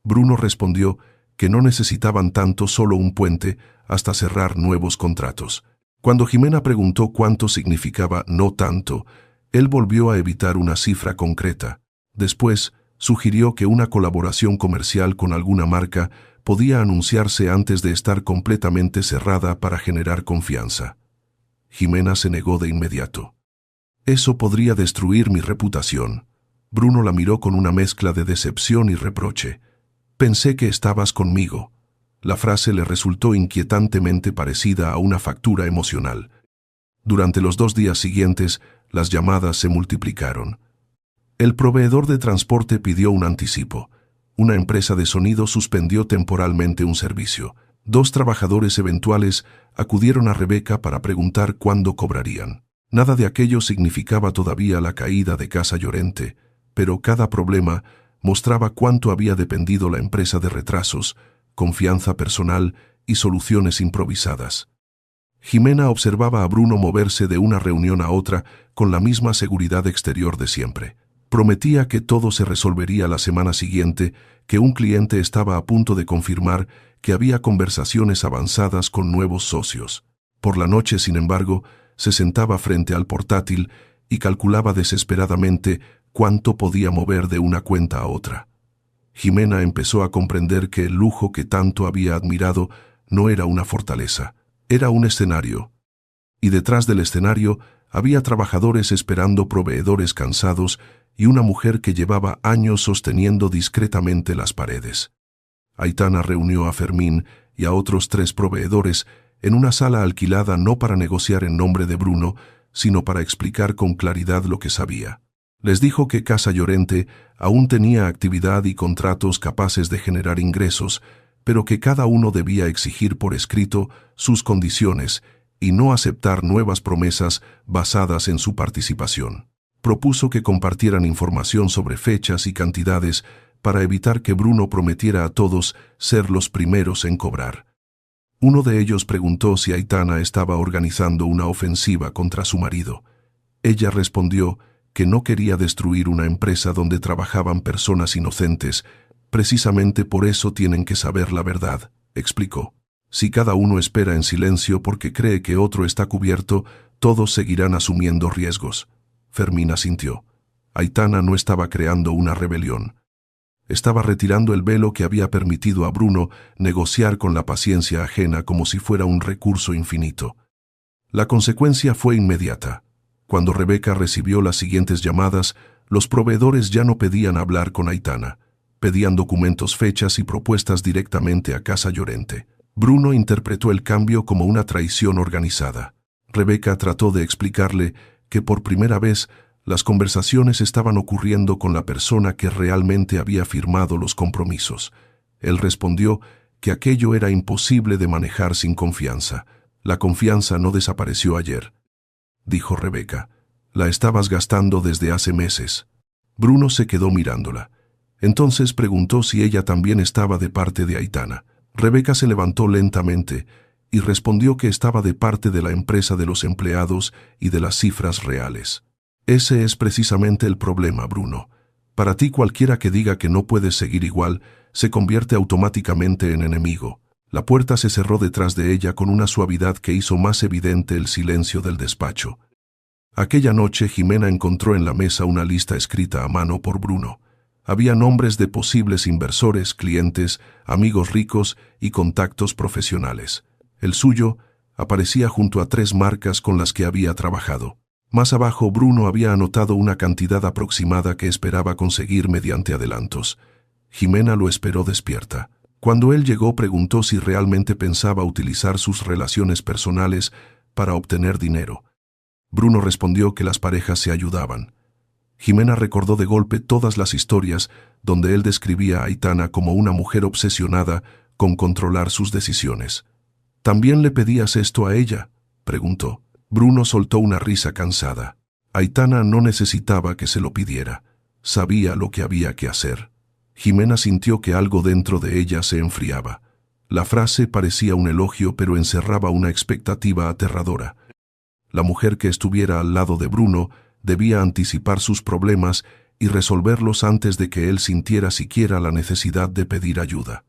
Bruno respondió que no necesitaban tanto, solo un puente hasta cerrar nuevos contratos. Cuando Jimena preguntó cuánto significaba no tanto, él volvió a evitar una cifra concreta. Después, sugirió que una colaboración comercial con alguna marca podía anunciarse antes de estar completamente cerrada para generar confianza. Jimena se negó de inmediato. «Eso podría destruir mi reputación». Bruno la miró con una mezcla de decepción y reproche. «Pensé que estabas conmigo». La frase le resultó inquietantemente parecida a una factura emocional. Durante los 2 días siguientes, las llamadas se multiplicaron. El proveedor de transporte pidió un anticipo. Una empresa de sonido suspendió temporalmente un servicio. 2 trabajadores eventuales acudieron a Rebeca para preguntar cuándo cobrarían. Nada de aquello significaba todavía la caída de Casa Llorente, pero cada problema mostraba cuánto había dependido la empresa de retrasos, confianza personal y soluciones improvisadas. Jimena observaba a Bruno moverse de una reunión a otra con la misma seguridad exterior de siempre. Prometía que todo se resolvería la semana siguiente, que un cliente estaba a punto de confirmar que había conversaciones avanzadas con nuevos socios. Por la noche, sin embargo, se sentaba frente al portátil y calculaba desesperadamente cuánto podía mover de una cuenta a otra. Jimena empezó a comprender que el lujo que tanto había admirado no era una fortaleza, era un escenario. Y detrás del escenario había trabajadores esperando proveedores cansados y una mujer que llevaba años sosteniendo discretamente las paredes. Aitana reunió a Fermín y a otros 3 proveedores en una sala alquilada no para negociar en nombre de Bruno, sino para explicar con claridad lo que sabía. Les dijo que Casa Llorente aún tenía actividad y contratos capaces de generar ingresos, pero que cada uno debía exigir por escrito sus condiciones y no aceptar nuevas promesas basadas en su participación. Propuso que compartieran información sobre fechas y cantidades para evitar que Bruno prometiera a todos ser los primeros en cobrar. Uno de ellos preguntó si Aitana estaba organizando una ofensiva contra su marido. Ella respondió que no quería destruir una empresa donde trabajaban personas inocentes. Precisamente por eso tienen que saber la verdad, explicó. Si cada uno espera en silencio porque cree que otro está cubierto, todos seguirán asumiendo riesgos. Fermín asintió. Aitana no estaba creando una rebelión. Estaba retirando el velo que había permitido a Bruno negociar con la paciencia ajena como si fuera un recurso infinito. La consecuencia fue inmediata. Cuando Rebeca recibió las siguientes llamadas, los proveedores ya no pedían hablar con Aitana. Pedían documentos, fechas y propuestas directamente a Casa Llorente. Bruno interpretó el cambio como una traición organizada. Rebeca trató de explicarle que por primera vez las conversaciones estaban ocurriendo con la persona que realmente había firmado los compromisos. Él respondió que aquello era imposible de manejar sin confianza. La confianza no desapareció ayer, dijo Rebeca. La estabas gastando desde hace meses. Bruno se quedó mirándola. Entonces preguntó si ella también estaba de parte de Aitana. Rebeca se levantó lentamente y respondió que estaba de parte de la empresa de los empleados y de las cifras reales. Ese es precisamente el problema, Bruno. Para ti cualquiera que diga que no puedes seguir igual, se convierte automáticamente en enemigo. La puerta se cerró detrás de ella con una suavidad que hizo más evidente el silencio del despacho. Aquella noche Jimena encontró en la mesa una lista escrita a mano por Bruno. Había nombres de posibles inversores, clientes, amigos ricos y contactos profesionales. El suyo aparecía junto a 3 marcas con las que había trabajado. Más abajo, Bruno había anotado una cantidad aproximada que esperaba conseguir mediante adelantos. Jimena lo esperó despierta. Cuando él llegó, preguntó si realmente pensaba utilizar sus relaciones personales para obtener dinero. Bruno respondió que las parejas se ayudaban. Jimena recordó de golpe todas las historias donde él describía a Aitana como una mujer obsesionada con controlar sus decisiones. ¿También le pedías esto a ella?, preguntó. Bruno soltó una risa cansada. Aitana no necesitaba que se lo pidiera. Sabía lo que había que hacer. Jimena sintió que algo dentro de ella se enfriaba. La frase parecía un elogio, pero encerraba una expectativa aterradora. La mujer que estuviera al lado de Bruno debía anticipar sus problemas y resolverlos antes de que él sintiera siquiera la necesidad de pedir ayuda.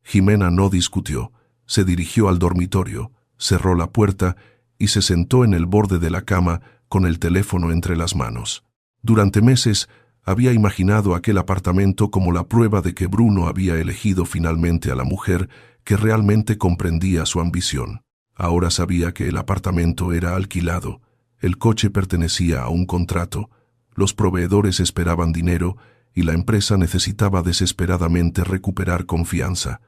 Jimena no discutió. Se dirigió al dormitorio, cerró la puerta y se sentó en el borde de la cama con el teléfono entre las manos. Durante meses había imaginado aquel apartamento como la prueba de que Bruno había elegido finalmente a la mujer que realmente comprendía su ambición. Ahora sabía que el apartamento era alquilado, el coche pertenecía a un contrato, los proveedores esperaban dinero y la empresa necesitaba desesperadamente recuperar confianza.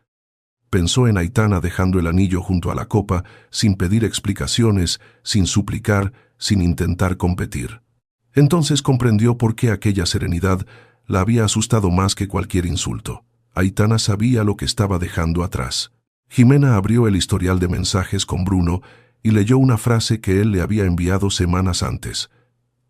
Pensó en Aitana dejando el anillo junto a la copa, sin pedir explicaciones, sin suplicar, sin intentar competir. Entonces comprendió por qué aquella serenidad la había asustado más que cualquier insulto. Aitana sabía lo que estaba dejando atrás. Jimena abrió el historial de mensajes con Bruno y leyó una frase que él le había enviado semanas antes.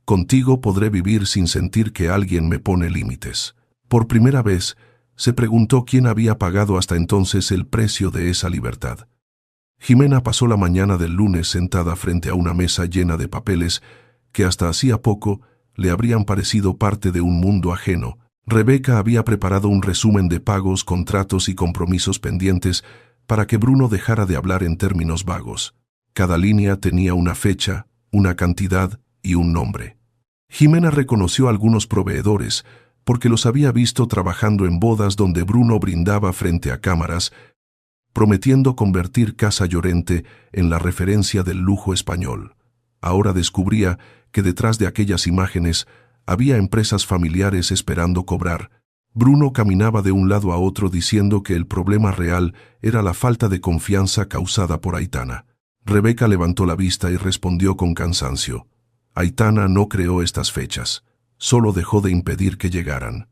«Contigo podré vivir sin sentir que alguien me pone límites». Por primera vez, se preguntó quién había pagado hasta entonces el precio de esa libertad. Jimena pasó la mañana del lunes sentada frente a una mesa llena de papeles que hasta hacía poco le habrían parecido parte de un mundo ajeno. Rebeca había preparado un resumen de pagos, contratos y compromisos pendientes para que Bruno dejara de hablar en términos vagos. Cada línea tenía una fecha, una cantidad y un nombre. Jimena reconoció a algunos proveedores porque los había visto trabajando en bodas donde Bruno brindaba frente a cámaras, prometiendo convertir Casa Llorente en la referencia del lujo español. Ahora descubría que detrás de aquellas imágenes había empresas familiares esperando cobrar. Bruno caminaba de un lado a otro diciendo que el problema real era la falta de confianza causada por Aitana. Rebeca levantó la vista y respondió con cansancio. Aitana no creó estas fechas, solo dejó de impedir que llegaran.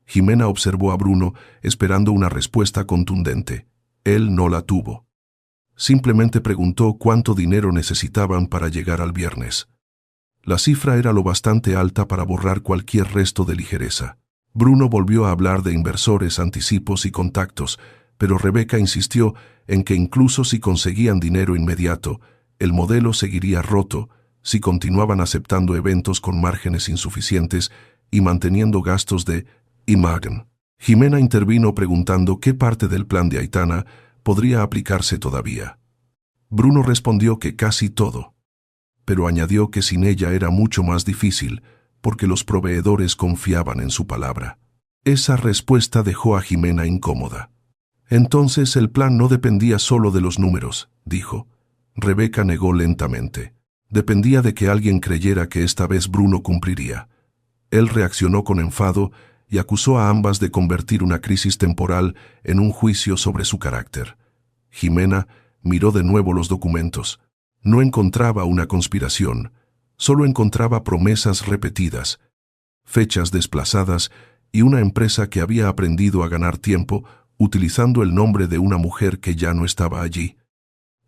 Jimena observó a Bruno esperando una respuesta contundente. Él no la tuvo. Simplemente preguntó cuánto dinero necesitaban para llegar al viernes. La cifra era lo bastante alta para borrar cualquier resto de ligereza. Bruno volvió a hablar de inversores, anticipos y contactos, pero Rebeca insistió en que incluso si conseguían dinero inmediato, el modelo seguiría roto si continuaban aceptando eventos con márgenes insuficientes y manteniendo gastos de imagen. Jimena intervino preguntando qué parte del plan de Aitana podría aplicarse todavía. Bruno respondió que casi todo, pero añadió que sin ella era mucho más difícil porque los proveedores confiaban en su palabra. Esa respuesta dejó a Jimena incómoda. Entonces el plan no dependía solo de los números, dijo. Rebeca negó lentamente. Dependía de que alguien creyera que esta vez Bruno cumpliría. Él reaccionó con enfado y acusó a ambas de convertir una crisis temporal en un juicio sobre su carácter. Jimena miró de nuevo los documentos. No encontraba una conspiración, solo encontraba promesas repetidas, fechas desplazadas y una empresa que había aprendido a ganar tiempo utilizando el nombre de una mujer que ya no estaba allí.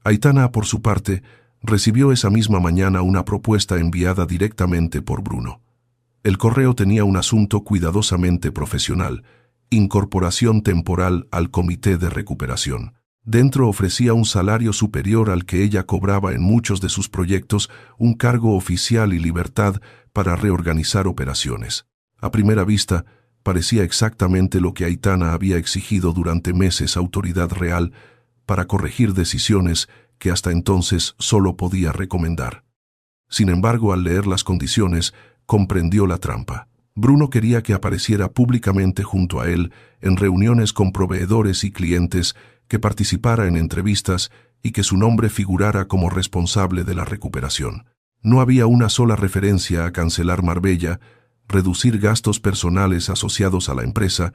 Aitana, por su parte, recibió esa misma mañana una propuesta enviada directamente por Bruno. El correo tenía un asunto cuidadosamente profesional: incorporación temporal al comité de recuperación. Dentro ofrecía un salario superior al que ella cobraba en muchos de sus proyectos, un cargo oficial y libertad para reorganizar operaciones. A primera vista, parecía exactamente lo que Aitana había exigido durante meses: autoridad real para corregir decisiones que hasta entonces solo podía recomendar. Sin embargo, al leer las condiciones, comprendió la trampa. Bruno quería que apareciera públicamente junto a él en reuniones con proveedores y clientes, que participara en entrevistas y que su nombre figurara como responsable de la recuperación. No había una sola referencia a cancelar Marbella, reducir gastos personales asociados a la empresa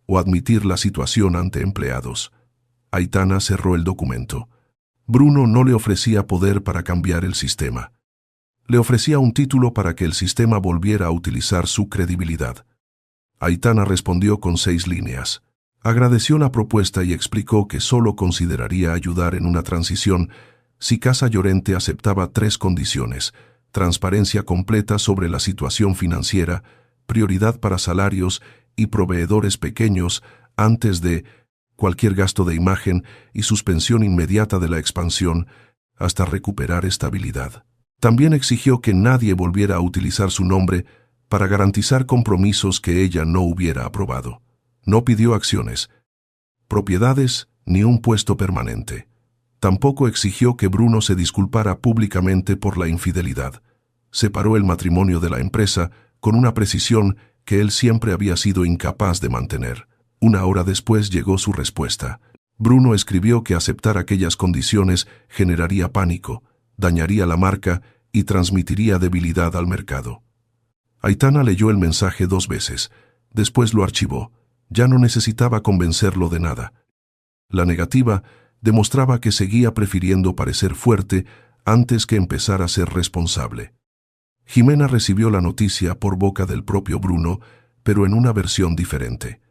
o admitir la situación ante empleados. Aitana cerró el documento. Bruno no le ofrecía poder para cambiar el sistema. Le ofrecía un título para que el sistema volviera a utilizar su credibilidad. Aitana respondió con 6 líneas. Agradeció la propuesta y explicó que solo consideraría ayudar en una transición si Casa Llorente aceptaba 3 condiciones: transparencia completa sobre la situación financiera, prioridad para salarios y proveedores pequeños antes de cualquier gasto de imagen y suspensión inmediata de la expansión hasta recuperar estabilidad. También exigió que nadie volviera a utilizar su nombre para garantizar compromisos que ella no hubiera aprobado. No pidió acciones, propiedades ni un puesto permanente. Tampoco exigió que Bruno se disculpara públicamente por la infidelidad. Separó el matrimonio de la empresa con una precisión que él siempre había sido incapaz de mantener. 1 hora después llegó su respuesta. Bruno escribió que aceptar aquellas condiciones generaría pánico, dañaría la marca y transmitiría debilidad al mercado. Aitana leyó el mensaje 2 veces, después lo archivó. Ya no necesitaba convencerlo de nada. La negativa demostraba que seguía prefiriendo parecer fuerte antes que empezar a ser responsable. Jimena recibió la noticia por boca del propio Bruno, pero en una versión diferente.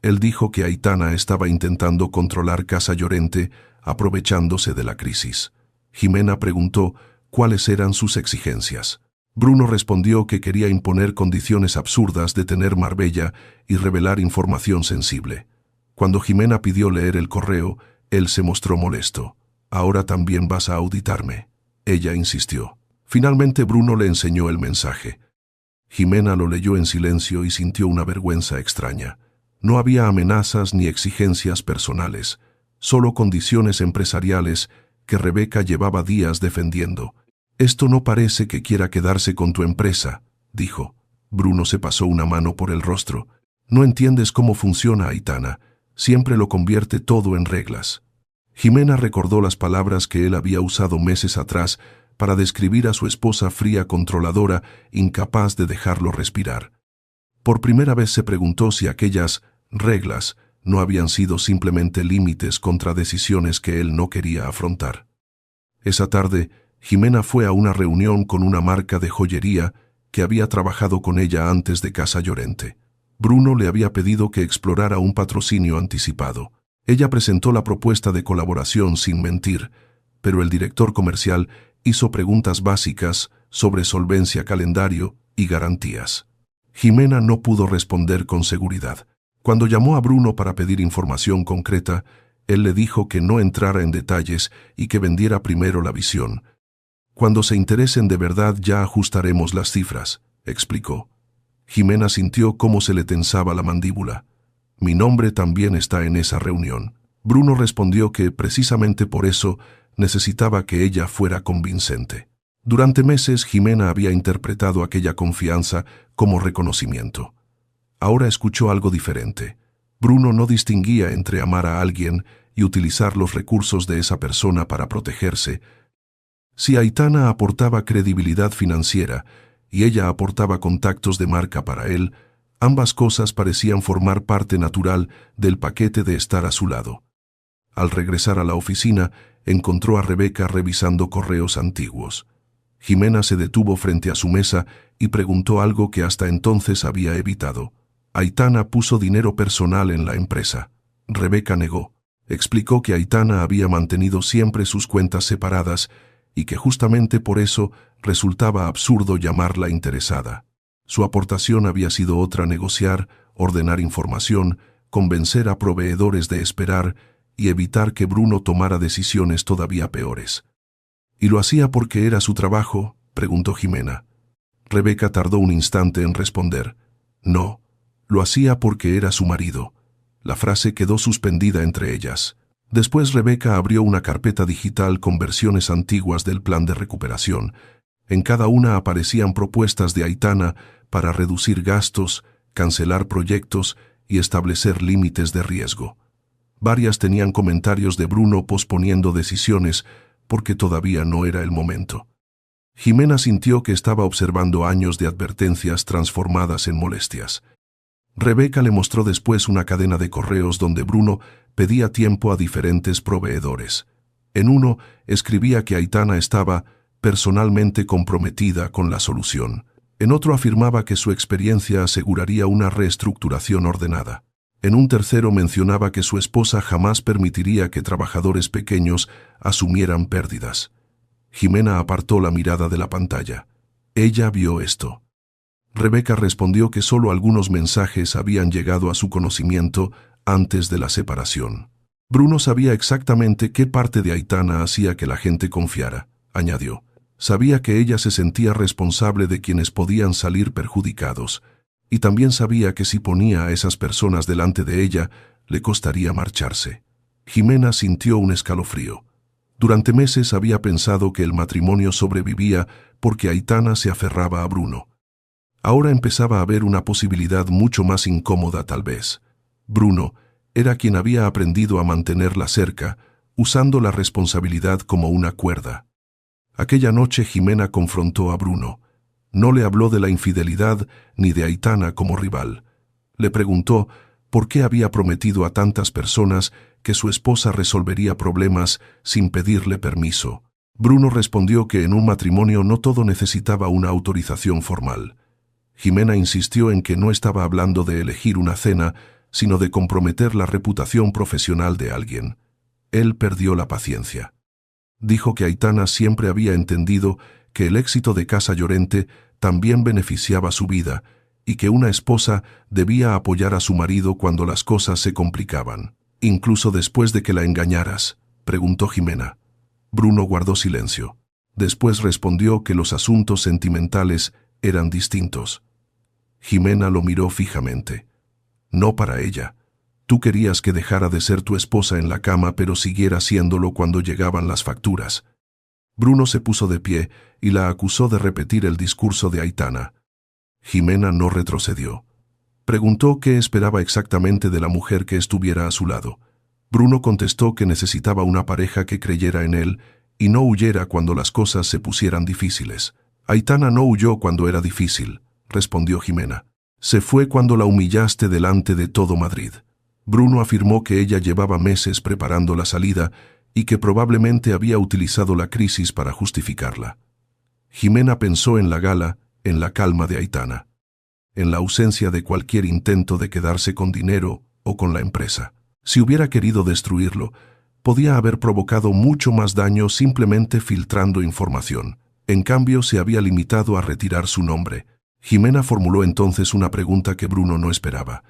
Él dijo que Aitana estaba intentando controlar Casa Llorente, aprovechándose de la crisis. Jimena preguntó cuáles eran sus exigencias. Bruno respondió que quería imponer condiciones absurdas de tener Marbella y revelar información sensible. Cuando Jimena pidió leer el correo, él se mostró molesto. «Ahora también vas a auditarme», ella insistió. Finalmente Bruno le enseñó el mensaje. Jimena lo leyó en silencio y sintió una vergüenza extraña. No había amenazas ni exigencias personales, solo condiciones empresariales que Rebeca llevaba días defendiendo. «Esto no parece que quiera quedarse con tu empresa», dijo. Bruno se pasó una mano por el rostro. «No entiendes cómo funciona Aitana. Siempre lo convierte todo en reglas». Jimena recordó las palabras que él había usado meses atrás para describir a su esposa fría, controladora, incapaz de dejarlo respirar. Por primera vez se preguntó si aquellas reglas no habían sido simplemente límites contra decisiones que él no quería afrontar. Esa tarde, Jimena fue a una reunión con una marca de joyería que había trabajado con ella antes de Casa Llorente. Bruno le había pedido que explorara un patrocinio anticipado. Ella presentó la propuesta de colaboración sin mentir, pero el director comercial hizo preguntas básicas sobre solvencia, calendario y garantías. Jimena no pudo responder con seguridad. Cuando llamó a Bruno para pedir información concreta, él le dijo que no entrara en detalles y que vendiera primero la visión. «Cuando se interesen de verdad ya ajustaremos las cifras», explicó. Jimena sintió cómo se le tensaba la mandíbula. «Mi nombre también está en esa reunión». Bruno respondió que precisamente por eso necesitaba que ella fuera convincente. Durante meses Jimena había interpretado aquella confianza como reconocimiento. Ahora escuchó algo diferente. Bruno no distinguía entre amar a alguien y utilizar los recursos de esa persona para protegerse. Si Aitana aportaba credibilidad financiera y ella aportaba contactos de marca para él, ambas cosas parecían formar parte natural del paquete de estar a su lado. Al regresar a la oficina, encontró a Rebeca revisando correos antiguos. Jimena se detuvo frente a su mesa y preguntó algo que hasta entonces había evitado. «Aitana puso dinero personal en la empresa». Rebeca negó. Explicó que Aitana había mantenido siempre sus cuentas separadas y que justamente por eso resultaba absurdo llamarla interesada. Su aportación había sido otra: negociar, ordenar información, convencer a proveedores de esperar y evitar que Bruno tomara decisiones todavía peores. «¿Y lo hacía porque era su trabajo?», preguntó Jimena. Rebeca tardó un instante en responder. «No, lo hacía porque era su marido». La frase quedó suspendida entre ellas. Después Rebeca abrió una carpeta digital con versiones antiguas del plan de recuperación. En cada una aparecían propuestas de Aitana para reducir gastos, cancelar proyectos y establecer límites de riesgo. Varias tenían comentarios de Bruno posponiendo decisiones porque todavía no era el momento. Jimena sintió que estaba observando años de advertencias transformadas en molestias. Rebeca le mostró después una cadena de correos donde Bruno pedía tiempo a diferentes proveedores. En uno escribía que Aitana estaba personalmente comprometida con la solución. En otro afirmaba que su experiencia aseguraría una reestructuración ordenada. En un tercero mencionaba que su esposa jamás permitiría que trabajadores pequeños asumieran pérdidas. Jimena apartó la mirada de la pantalla. Ella vio esto. Rebeca respondió que solo algunos mensajes habían llegado a su conocimiento antes de la separación. Bruno sabía exactamente qué parte de Aitana hacía que la gente confiara, añadió. Sabía que ella se sentía responsable de quienes podían salir perjudicados, y también sabía que si ponía a esas personas delante de ella, le costaría marcharse. Jimena sintió un escalofrío. Durante meses había pensado que el matrimonio sobrevivía porque Aitana se aferraba a Bruno. Ahora empezaba a ver una posibilidad mucho más incómoda tal vez. Bruno era quien había aprendido a mantenerla cerca, usando la responsabilidad como una cuerda. Aquella noche Jimena confrontó a Bruno. No le habló de la infidelidad ni de Aitana como rival. Le preguntó por qué había prometido a tantas personas que su esposa resolvería problemas sin pedirle permiso. Bruno respondió que en un matrimonio no todo necesitaba una autorización formal. Jimena insistió en que no estaba hablando de elegir una cena, sino de comprometer la reputación profesional de alguien. Él perdió la paciencia. Dijo que Aitana siempre había entendido que el éxito de Casa Llorente también beneficiaba su vida y que una esposa debía apoyar a su marido cuando las cosas se complicaban. «¿Incluso después de que la engañaras?», preguntó Jimena. Bruno guardó silencio. Después respondió que los asuntos sentimentales eran distintos. Jimena lo miró fijamente. No para ella. Tú querías que dejara de ser tu esposa en la cama, pero siguiera haciéndolo cuando llegaban las facturas. Bruno se puso de pie y la acusó de repetir el discurso de Aitana. Jimena no retrocedió. Preguntó qué esperaba exactamente de la mujer que estuviera a su lado. Bruno contestó que necesitaba una pareja que creyera en él y no huyera cuando las cosas se pusieran difíciles. Aitana no huyó cuando era difícil, respondió Jimena. Se fue cuando la humillaste delante de todo Madrid. Bruno afirmó que ella llevaba meses preparando la salida y que probablemente había utilizado la crisis para justificarla. Jimena pensó en la gala, en la calma de Aitana, en la ausencia de cualquier intento de quedarse con dinero o con la empresa. Si hubiera querido destruirlo, podía haber provocado mucho más daño simplemente filtrando información. En cambio, se había limitado a retirar su nombre. Jimena formuló entonces una pregunta que Bruno no esperaba.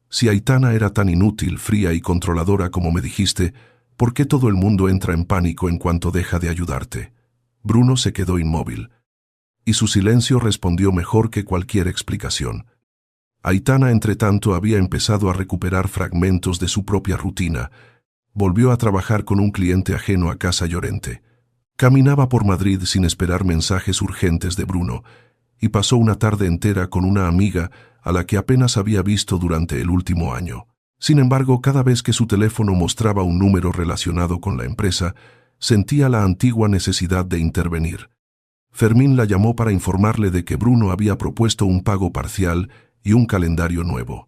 Si Aitana era tan inútil, fría y controladora como me dijiste, ¿por qué todo el mundo entra en pánico en cuanto deja de ayudarte? Bruno se quedó inmóvil, y su silencio respondió mejor que cualquier explicación. Aitana, entretanto, había empezado a recuperar fragmentos de su propia rutina. Volvió a trabajar con un cliente ajeno a Casa Llorente. Caminaba por Madrid sin esperar mensajes urgentes de Bruno, y pasó una tarde entera con una amiga a la que apenas había visto durante el último año. Sin embargo, cada vez que su teléfono mostraba un número relacionado con la empresa, sentía la antigua necesidad de intervenir. Fermín la llamó para informarle de que Bruno había propuesto un pago parcial y un calendario nuevo.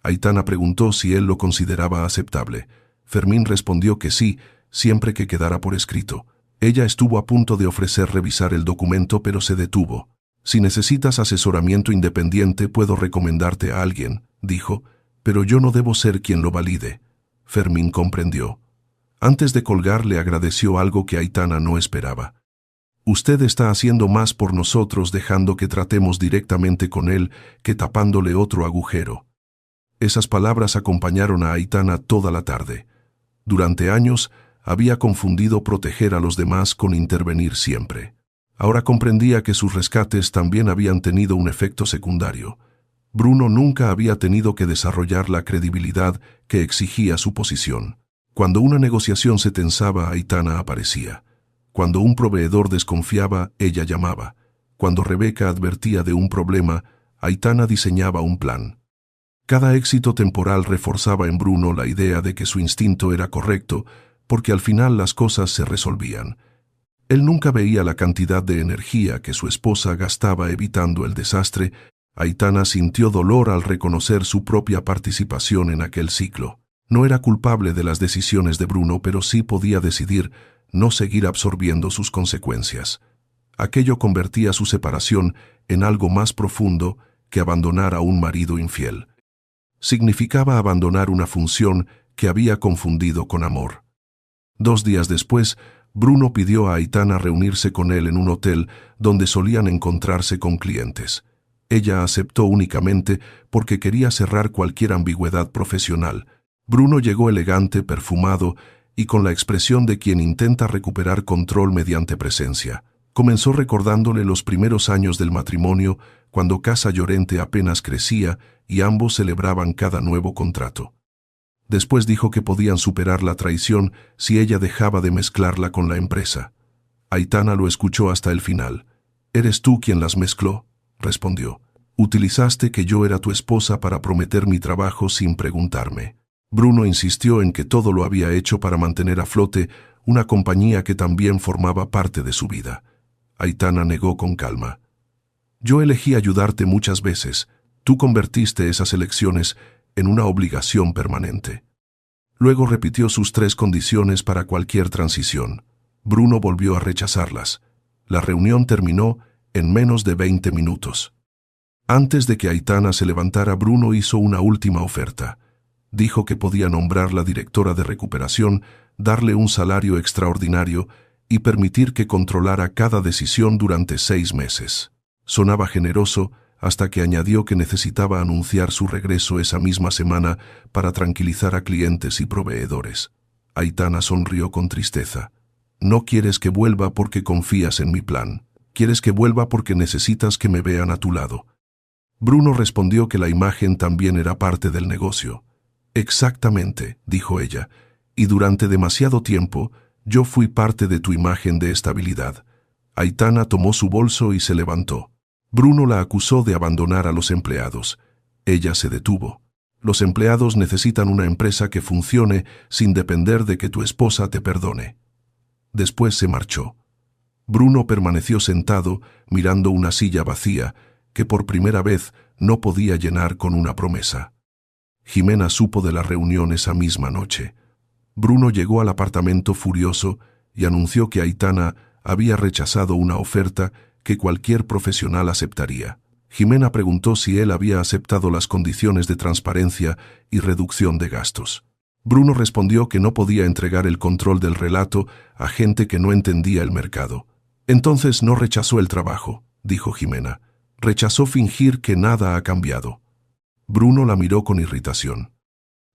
Aitana preguntó si él lo consideraba aceptable. Fermín respondió que sí, siempre que quedara por escrito. Ella estuvo a punto de ofrecer revisar el documento, pero se detuvo. Si necesitas asesoramiento independiente, puedo recomendarte a alguien, dijo, pero yo no debo ser quien lo valide. Fermín comprendió. Antes de colgar, le agradeció algo que Aitana no esperaba. Usted está haciendo más por nosotros dejando que tratemos directamente con él que tapándole otro agujero. Esas palabras acompañaron a Aitana toda la tarde. Durante años, había confundido proteger a los demás con intervenir siempre. Ahora comprendía que sus rescates también habían tenido un efecto secundario. Bruno nunca había tenido que desarrollar la credibilidad que exigía su posición. Cuando una negociación se tensaba, Aitana aparecía. Cuando un proveedor desconfiaba, ella llamaba. Cuando Rebeca advertía de un problema, Aitana diseñaba un plan. Cada éxito temporal reforzaba en Bruno la idea de que su instinto era correcto, porque al final las cosas se resolvían. Él nunca veía la cantidad de energía que su esposa gastaba evitando el desastre. Aitana sintió dolor al reconocer su propia participación en aquel ciclo. No era culpable de las decisiones de Bruno, pero sí podía decidir no seguir absorbiendo sus consecuencias. Aquello convertía su separación en algo más profundo que abandonar a un marido infiel. Significaba abandonar una función que había confundido con amor. 2 días después, Bruno pidió a Aitana reunirse con él en un hotel donde solían encontrarse con clientes. Ella aceptó únicamente porque quería cerrar cualquier ambigüedad profesional. Bruno llegó elegante, perfumado y con la expresión de quien intenta recuperar control mediante presencia. Comenzó recordándole los primeros años del matrimonio, cuando Casa Llorente apenas crecía y ambos celebraban cada nuevo contrato. Después dijo que podían superar la traición si ella dejaba de mezclarla con la empresa. Aitana lo escuchó hasta el final. «¿Eres tú quien las mezcló?», respondió. «Utilizaste que yo era tu esposa para prometer mi trabajo sin preguntarme». Bruno insistió en que todo lo había hecho para mantener a flote una compañía que también formaba parte de su vida. Aitana negó con calma. «Yo elegí ayudarte muchas veces. Tú convertiste esas elecciones en una obligación permanente». Luego repitió sus 3 condiciones para cualquier transición. Bruno volvió a rechazarlas. La reunión terminó en menos de 20 minutos. Antes de que Aitana se levantara, Bruno hizo una última oferta. Dijo que podía nombrarla directora de recuperación, darle un salario extraordinario y permitir que controlara cada decisión durante 6 meses. Sonaba generoso, hasta que añadió que necesitaba anunciar su regreso esa misma semana para tranquilizar a clientes y proveedores. Aitana sonrió con tristeza. «No quieres que vuelva porque confías en mi plan. Quieres que vuelva porque necesitas que me vean a tu lado». Bruno respondió que la imagen también era parte del negocio. Exactamente, dijo ella, y durante demasiado tiempo yo fui parte de tu imagen de estabilidad. Aitana tomó su bolso y se levantó. Bruno la acusó de abandonar a los empleados. Ella se detuvo. Los empleados necesitan una empresa que funcione sin depender de que tu esposa te perdone. Después se marchó. Bruno permaneció sentado mirando una silla vacía que por primera vez no podía llenar con una promesa. Jimena supo de la reunión esa misma noche. Bruno llegó al apartamento furioso y anunció que Aitana había rechazado una oferta que cualquier profesional aceptaría. Jimena preguntó si él había aceptado las condiciones de transparencia y reducción de gastos. Bruno respondió que no podía entregar el control del relato a gente que no entendía el mercado. Entonces no rechazó el trabajo, dijo Jimena. Rechazó fingir que nada ha cambiado. Bruno la miró con irritación.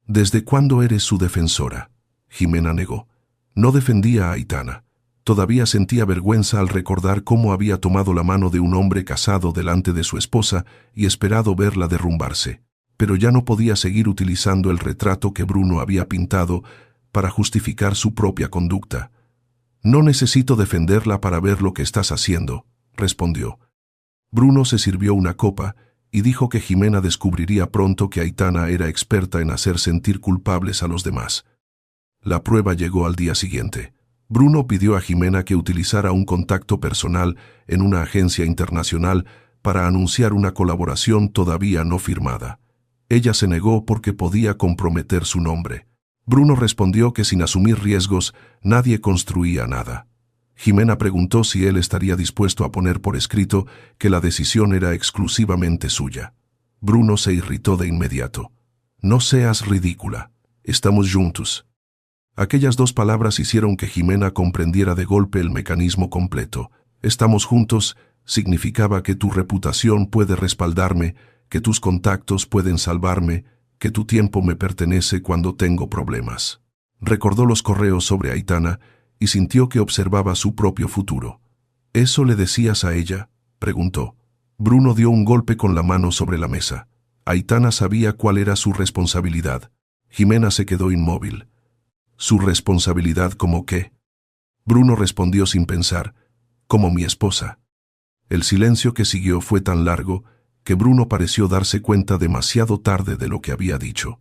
¿Desde cuándo eres su defensora? Jimena negó. No defendía a Aitana. Todavía sentía vergüenza al recordar cómo había tomado la mano de un hombre casado delante de su esposa y esperado verla derrumbarse. Pero ya no podía seguir utilizando el retrato que Bruno había pintado para justificar su propia conducta. No necesito defenderla para ver lo que estás haciendo, respondió. Bruno se sirvió una copa y dijo que Jimena descubriría pronto que Aitana era experta en hacer sentir culpables a los demás. La prueba llegó al día siguiente. Bruno pidió a Jimena que utilizara un contacto personal en una agencia internacional para anunciar una colaboración todavía no firmada. Ella se negó porque podía comprometer su nombre. Bruno respondió que sin asumir riesgos nadie construía nada. Jimena preguntó si él estaría dispuesto a poner por escrito que la decisión era exclusivamente suya. Bruno se irritó de inmediato. No seas ridícula. Estamos juntos. Aquellas dos palabras hicieron que Jimena comprendiera de golpe el mecanismo completo. Estamos juntos significaba que tu reputación puede respaldarme, que tus contactos pueden salvarme, que tu tiempo me pertenece cuando tengo problemas. Recordó los correos sobre Aitana y sintió que observaba su propio futuro. ¿Eso le decías a ella?, preguntó. Bruno dio un golpe con la mano sobre la mesa. Aitana sabía cuál era su responsabilidad. Jimena se quedó inmóvil. ¿Su responsabilidad como qué? Bruno respondió sin pensar, como mi esposa. El silencio que siguió fue tan largo que Bruno pareció darse cuenta demasiado tarde de lo que había dicho.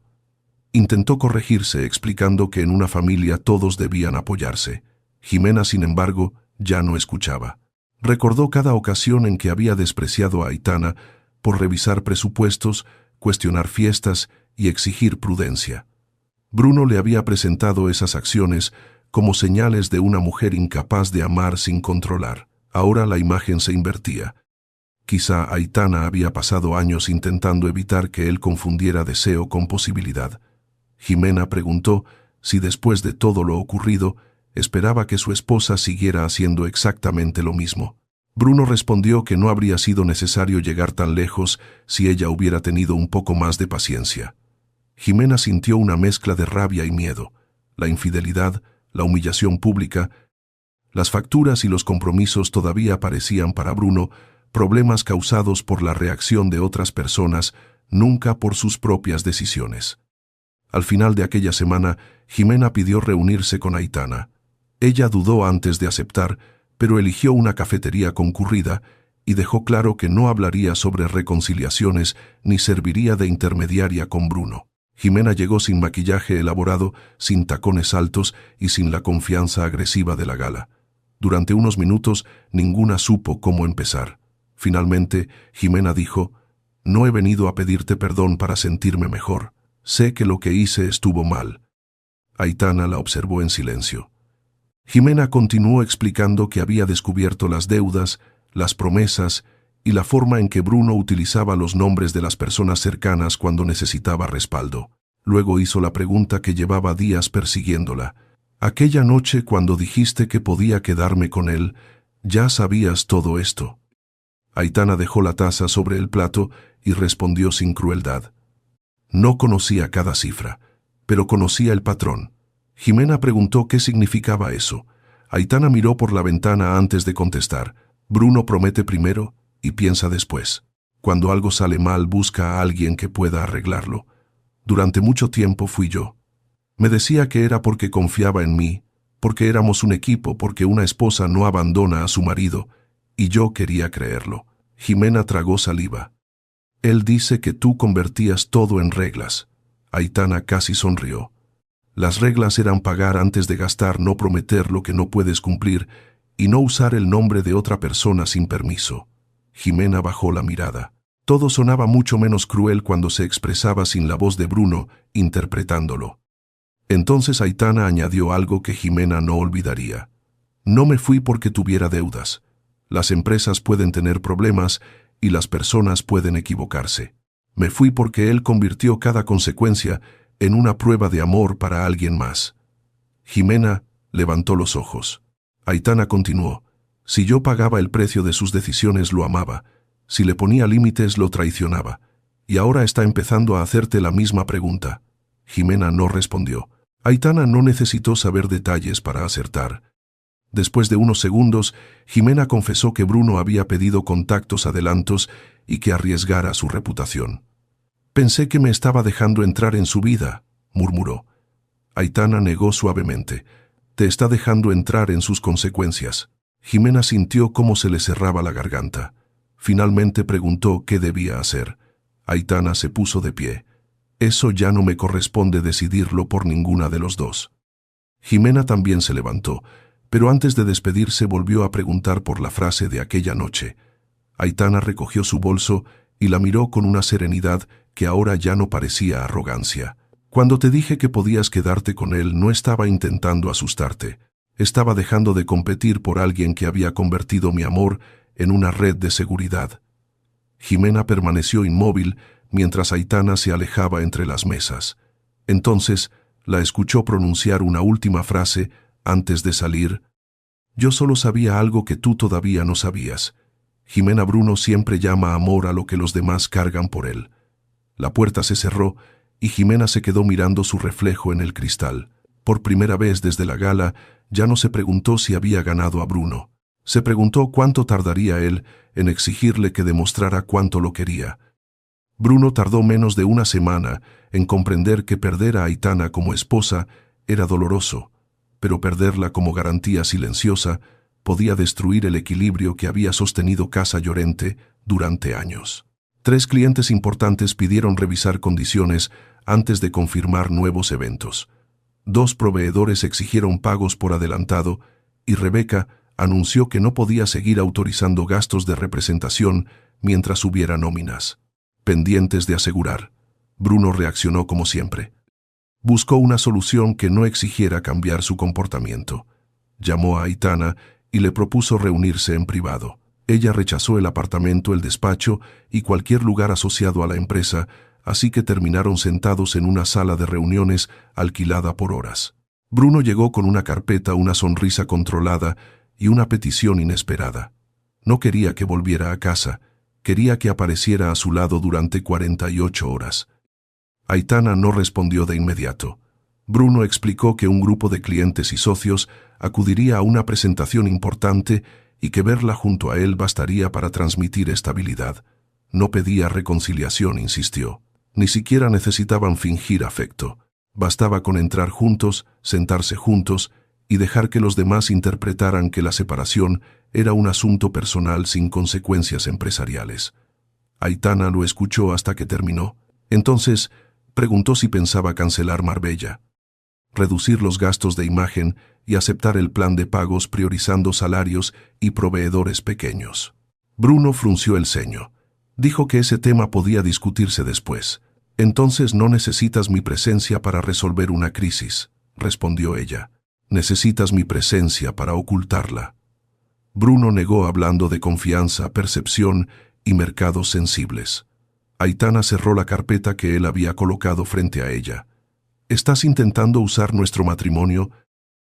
Intentó corregirse explicando que en una familia todos debían apoyarse. Jimena, sin embargo, ya no escuchaba. Recordó cada ocasión en que había despreciado a Aitana por revisar presupuestos, cuestionar fiestas y exigir prudencia. Bruno le había presentado esas acciones como señales de una mujer incapaz de amar sin controlar. Ahora la imagen se invertía. Quizá Aitana había pasado años intentando evitar que él confundiera deseo con posibilidad. Jimena preguntó si después de todo lo ocurrido esperaba que su esposa siguiera haciendo exactamente lo mismo. Bruno respondió que no habría sido necesario llegar tan lejos si ella hubiera tenido un poco más de paciencia. Jimena sintió una mezcla de rabia y miedo. La infidelidad, la humillación pública, las facturas y los compromisos todavía parecían para Bruno problemas causados por la reacción de otras personas, nunca por sus propias decisiones. Al final de aquella semana, Jimena pidió reunirse con Aitana. Ella dudó antes de aceptar, pero eligió una cafetería concurrida y dejó claro que no hablaría sobre reconciliaciones ni serviría de intermediaria con Bruno. Jimena llegó sin maquillaje elaborado, sin tacones altos y sin la confianza agresiva de la gala. Durante unos minutos, ninguna supo cómo empezar. Finalmente, Jimena dijo, «No he venido a pedirte perdón para sentirme mejor. Sé que lo que hice estuvo mal». Aitana la observó en silencio. Jimena continuó explicando que había descubierto las deudas, las promesas y la forma en que Bruno utilizaba los nombres de las personas cercanas cuando necesitaba respaldo. Luego hizo la pregunta que llevaba días persiguiéndola. «Aquella noche cuando dijiste que podía quedarme con él, ¿ya sabías todo esto?» Aitana dejó la taza sobre el plato y respondió sin crueldad. No conocía cada cifra, pero conocía el patrón. Jimena preguntó qué significaba eso. Aitana miró por la ventana antes de contestar. Bruno promete primero y piensa después. Cuando algo sale mal, busca a alguien que pueda arreglarlo. Durante mucho tiempo fui yo. Me decía que era porque confiaba en mí, porque éramos un equipo, porque una esposa no abandona a su marido, y yo quería creerlo. Jimena tragó saliva. Él dice que tú convertías todo en reglas. Aitana casi sonrió. Las reglas eran pagar antes de gastar, no prometer lo que no puedes cumplir y no usar el nombre de otra persona sin permiso. Jimena bajó la mirada. Todo sonaba mucho menos cruel cuando se expresaba sin la voz de Bruno, interpretándolo. Entonces Aitana añadió algo que Jimena no olvidaría. No me fui porque tuviera deudas. Las empresas pueden tener problemas y las personas pueden equivocarse. Me fui porque él convirtió cada consecuencia en una prueba de amor para alguien más. Jimena levantó los ojos. Aitana continuó. Si yo pagaba el precio de sus decisiones, lo amaba. Si le ponía límites, lo traicionaba. Y ahora está empezando a hacerte la misma pregunta. Jimena no respondió. Aitana no necesitó saber detalles para acertar. Después de unos segundos, Jimena confesó que Bruno había pedido contactos, adelantos y que arriesgara su reputación. Pensé que me estaba dejando entrar en su vida, murmuró. Aitana negó suavemente. Te está dejando entrar en sus consecuencias. Jimena sintió cómo se le cerraba la garganta. Finalmente preguntó qué debía hacer. Aitana se puso de pie. Eso ya no me corresponde decidirlo por ninguna de los dos. Jimena también se levantó, pero antes de despedirse volvió a preguntar por la frase de aquella noche. Aitana recogió su bolso y la miró con una serenidad que ahora ya no parecía arrogancia. Cuando te dije que podías quedarte con él, no estaba intentando asustarte. Estaba dejando de competir por alguien que había convertido mi amor en una red de seguridad. Jimena permaneció inmóvil mientras Aitana se alejaba entre las mesas. Entonces la escuchó pronunciar una última frase antes de salir. Yo solo sabía algo que tú todavía no sabías. Jimena, Bruno siempre llama amor a lo que los demás cargan por él. La puerta se cerró y Jimena se quedó mirando su reflejo en el cristal. Por primera vez desde la gala, ya no se preguntó si había ganado a Bruno. Se preguntó cuánto tardaría él en exigirle que demostrara cuánto lo quería. Bruno tardó menos de una semana en comprender que perder a Aitana como esposa era doloroso, pero perderla como garantía silenciosa podía destruir el equilibrio que había sostenido Casa Llorente durante años. 3 clientes importantes pidieron revisar condiciones antes de confirmar nuevos eventos. 2 proveedores exigieron pagos por adelantado y Rebeca anunció que no podía seguir autorizando gastos de representación mientras hubiera nóminas pendientes de asegurar. Bruno reaccionó como siempre. Buscó una solución que no exigiera cambiar su comportamiento. Llamó a Aitana y le propuso reunirse en privado. Ella rechazó el apartamento, el despacho y cualquier lugar asociado a la empresa, así que terminaron sentados en una sala de reuniones alquilada por horas. Bruno llegó con una carpeta, una sonrisa controlada y una petición inesperada. No quería que volviera a casa, quería que apareciera a su lado durante 48 horas. Aitana no respondió de inmediato. Bruno explicó que un grupo de clientes y socios acudiría a una presentación importante y que verla junto a él bastaría para transmitir estabilidad. No pedía reconciliación, insistió. Ni siquiera necesitaban fingir afecto. Bastaba con entrar juntos, sentarse juntos y dejar que los demás interpretaran que la separación era un asunto personal sin consecuencias empresariales. Aitana lo escuchó hasta que terminó. Entonces preguntó si pensaba cancelar Marbella, reducir los gastos de imagen y aceptar el plan de pagos priorizando salarios y proveedores pequeños. Bruno frunció el ceño. Dijo que ese tema podía discutirse después. Entonces no necesitas mi presencia para resolver una crisis, respondió ella. Necesitas mi presencia para ocultarla. Bruno negó, hablando de confianza, percepción y mercados sensibles. Aitana cerró la carpeta que él había colocado frente a ella. ¿Estás intentando usar nuestro matrimonio,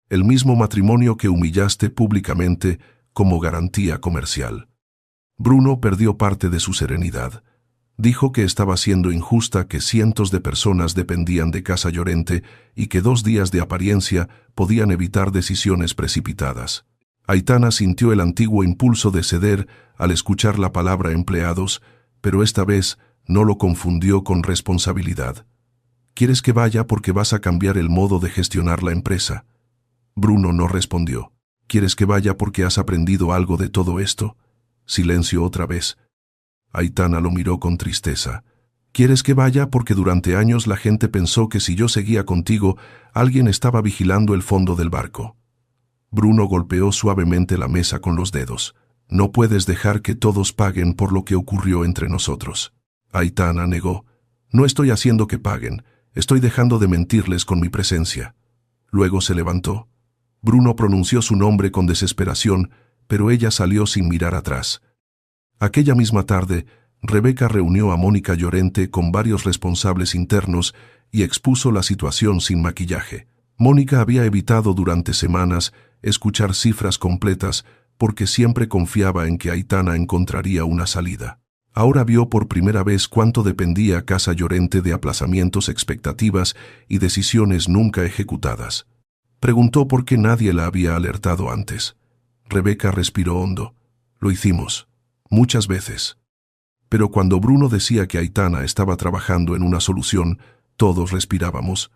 el mismo matrimonio que humillaste públicamente, como garantía comercial? Bruno perdió parte de su serenidad. Dijo que estaba siendo injusta, que cientos de personas dependían de Casa Llorente y que 2 días de apariencia podían evitar decisiones precipitadas. Aitana sintió el antiguo impulso de ceder al escuchar la palabra empleados, pero esta vez no lo confundió con responsabilidad. ¿Quieres que vaya porque vas a cambiar el modo de gestionar la empresa? Bruno no respondió. ¿Quieres que vaya porque has aprendido algo de todo esto? Silencio otra vez. Aitana lo miró con tristeza. ¿Quieres que vaya porque durante años la gente pensó que si yo seguía contigo, alguien estaba vigilando el fondo del barco? Bruno golpeó suavemente la mesa con los dedos. No puedes dejar que todos paguen por lo que ocurrió entre nosotros. Aitana negó. No estoy haciendo que paguen. Estoy dejando de mentirles con mi presencia. Luego se levantó. Bruno pronunció su nombre con desesperación, pero ella salió sin mirar atrás. Aquella misma tarde, Rebeca reunió a Mónica Llorente con varios responsables internos y expuso la situación sin maquillaje. Mónica había evitado durante semanas escuchar cifras completas porque siempre confiaba en que Aitana encontraría una salida. Ahora vio por primera vez cuánto dependía Casa Llorente de aplazamientos, expectativas y decisiones nunca ejecutadas. Preguntó por qué nadie la había alertado antes. Rebeca respiró hondo. Lo hicimos. Muchas veces. Pero cuando Bruno decía que Aitana estaba trabajando en una solución, todos respirábamos.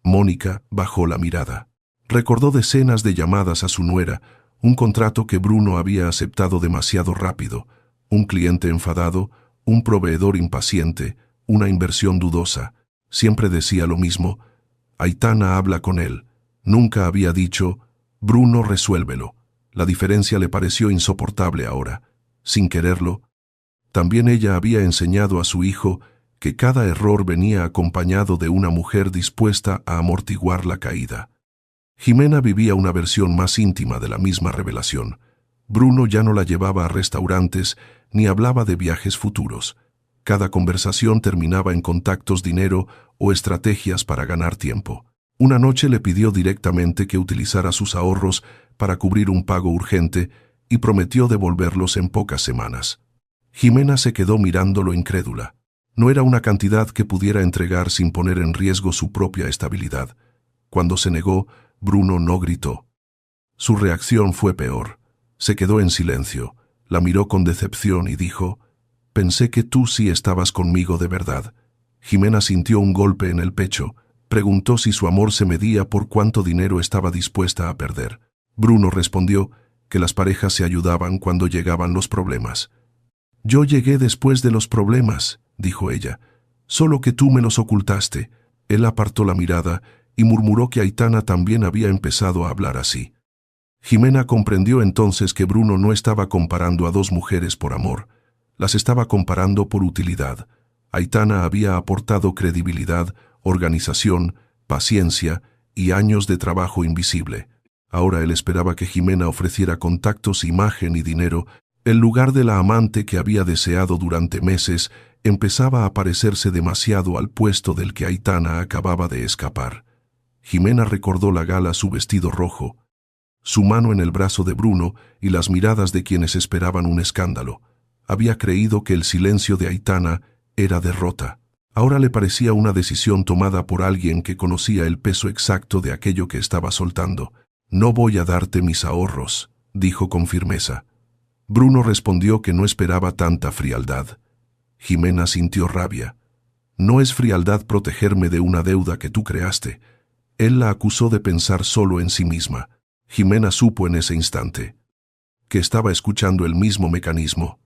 Mónica bajó la mirada. Recordó decenas de llamadas a su nuera, un contrato que Bruno había aceptado demasiado rápido, un cliente enfadado, un proveedor impaciente, una inversión dudosa. Siempre decía lo mismo. Aitana habla con él. Nunca había dicho, Bruno, resuélvelo. La diferencia le pareció insoportable ahora. Sin quererlo, también ella había enseñado a su hijo que cada error venía acompañado de una mujer dispuesta a amortiguar la caída. Jimena vivía una versión más íntima de la misma revelación. Bruno ya no la llevaba a restaurantes ni hablaba de viajes futuros. Cada conversación terminaba en contactos, dinero o estrategias para ganar tiempo. Una noche le pidió directamente que utilizara sus ahorros para cubrir un pago urgente y prometió devolverlos en pocas semanas. Jimena se quedó mirándolo incrédula. No era una cantidad que pudiera entregar sin poner en riesgo su propia estabilidad. Cuando se negó, Bruno no gritó. Su reacción fue peor. Se quedó en silencio, la miró con decepción y dijo, «Pensé que tú sí estabas conmigo de verdad». Jimena sintió un golpe en el pecho. Preguntó si su amor se medía por cuánto dinero estaba dispuesta a perder. Bruno respondió que las parejas se ayudaban cuando llegaban los problemas. «Yo llegué después de los problemas», dijo ella, «solo que tú me los ocultaste». Él apartó la mirada y murmuró que Aitana también había empezado a hablar así. Jimena comprendió entonces que Bruno no estaba comparando a dos mujeres por amor, las estaba comparando por utilidad. Aitana había aportado credibilidad, organización, paciencia y años de trabajo invisible. Ahora él esperaba que Jimena ofreciera contactos, imagen y dinero. El lugar de la amante que había deseado durante meses empezaba a parecerse demasiado al puesto del que Aitana acababa de escapar. Jimena recordó la gala, su vestido rojo, su mano en el brazo de Bruno y las miradas de quienes esperaban un escándalo. Había creído que el silencio de Aitana era derrota. Ahora le parecía una decisión tomada por alguien que conocía el peso exacto de aquello que estaba soltando. «No voy a darte mis ahorros», dijo con firmeza. Bruno respondió que no esperaba tanta frialdad. Jimena sintió rabia. «No es frialdad protegerme de una deuda que tú creaste». Él la acusó de pensar solo en sí misma. Jimena supo en ese instante que estaba escuchando el mismo mecanismo.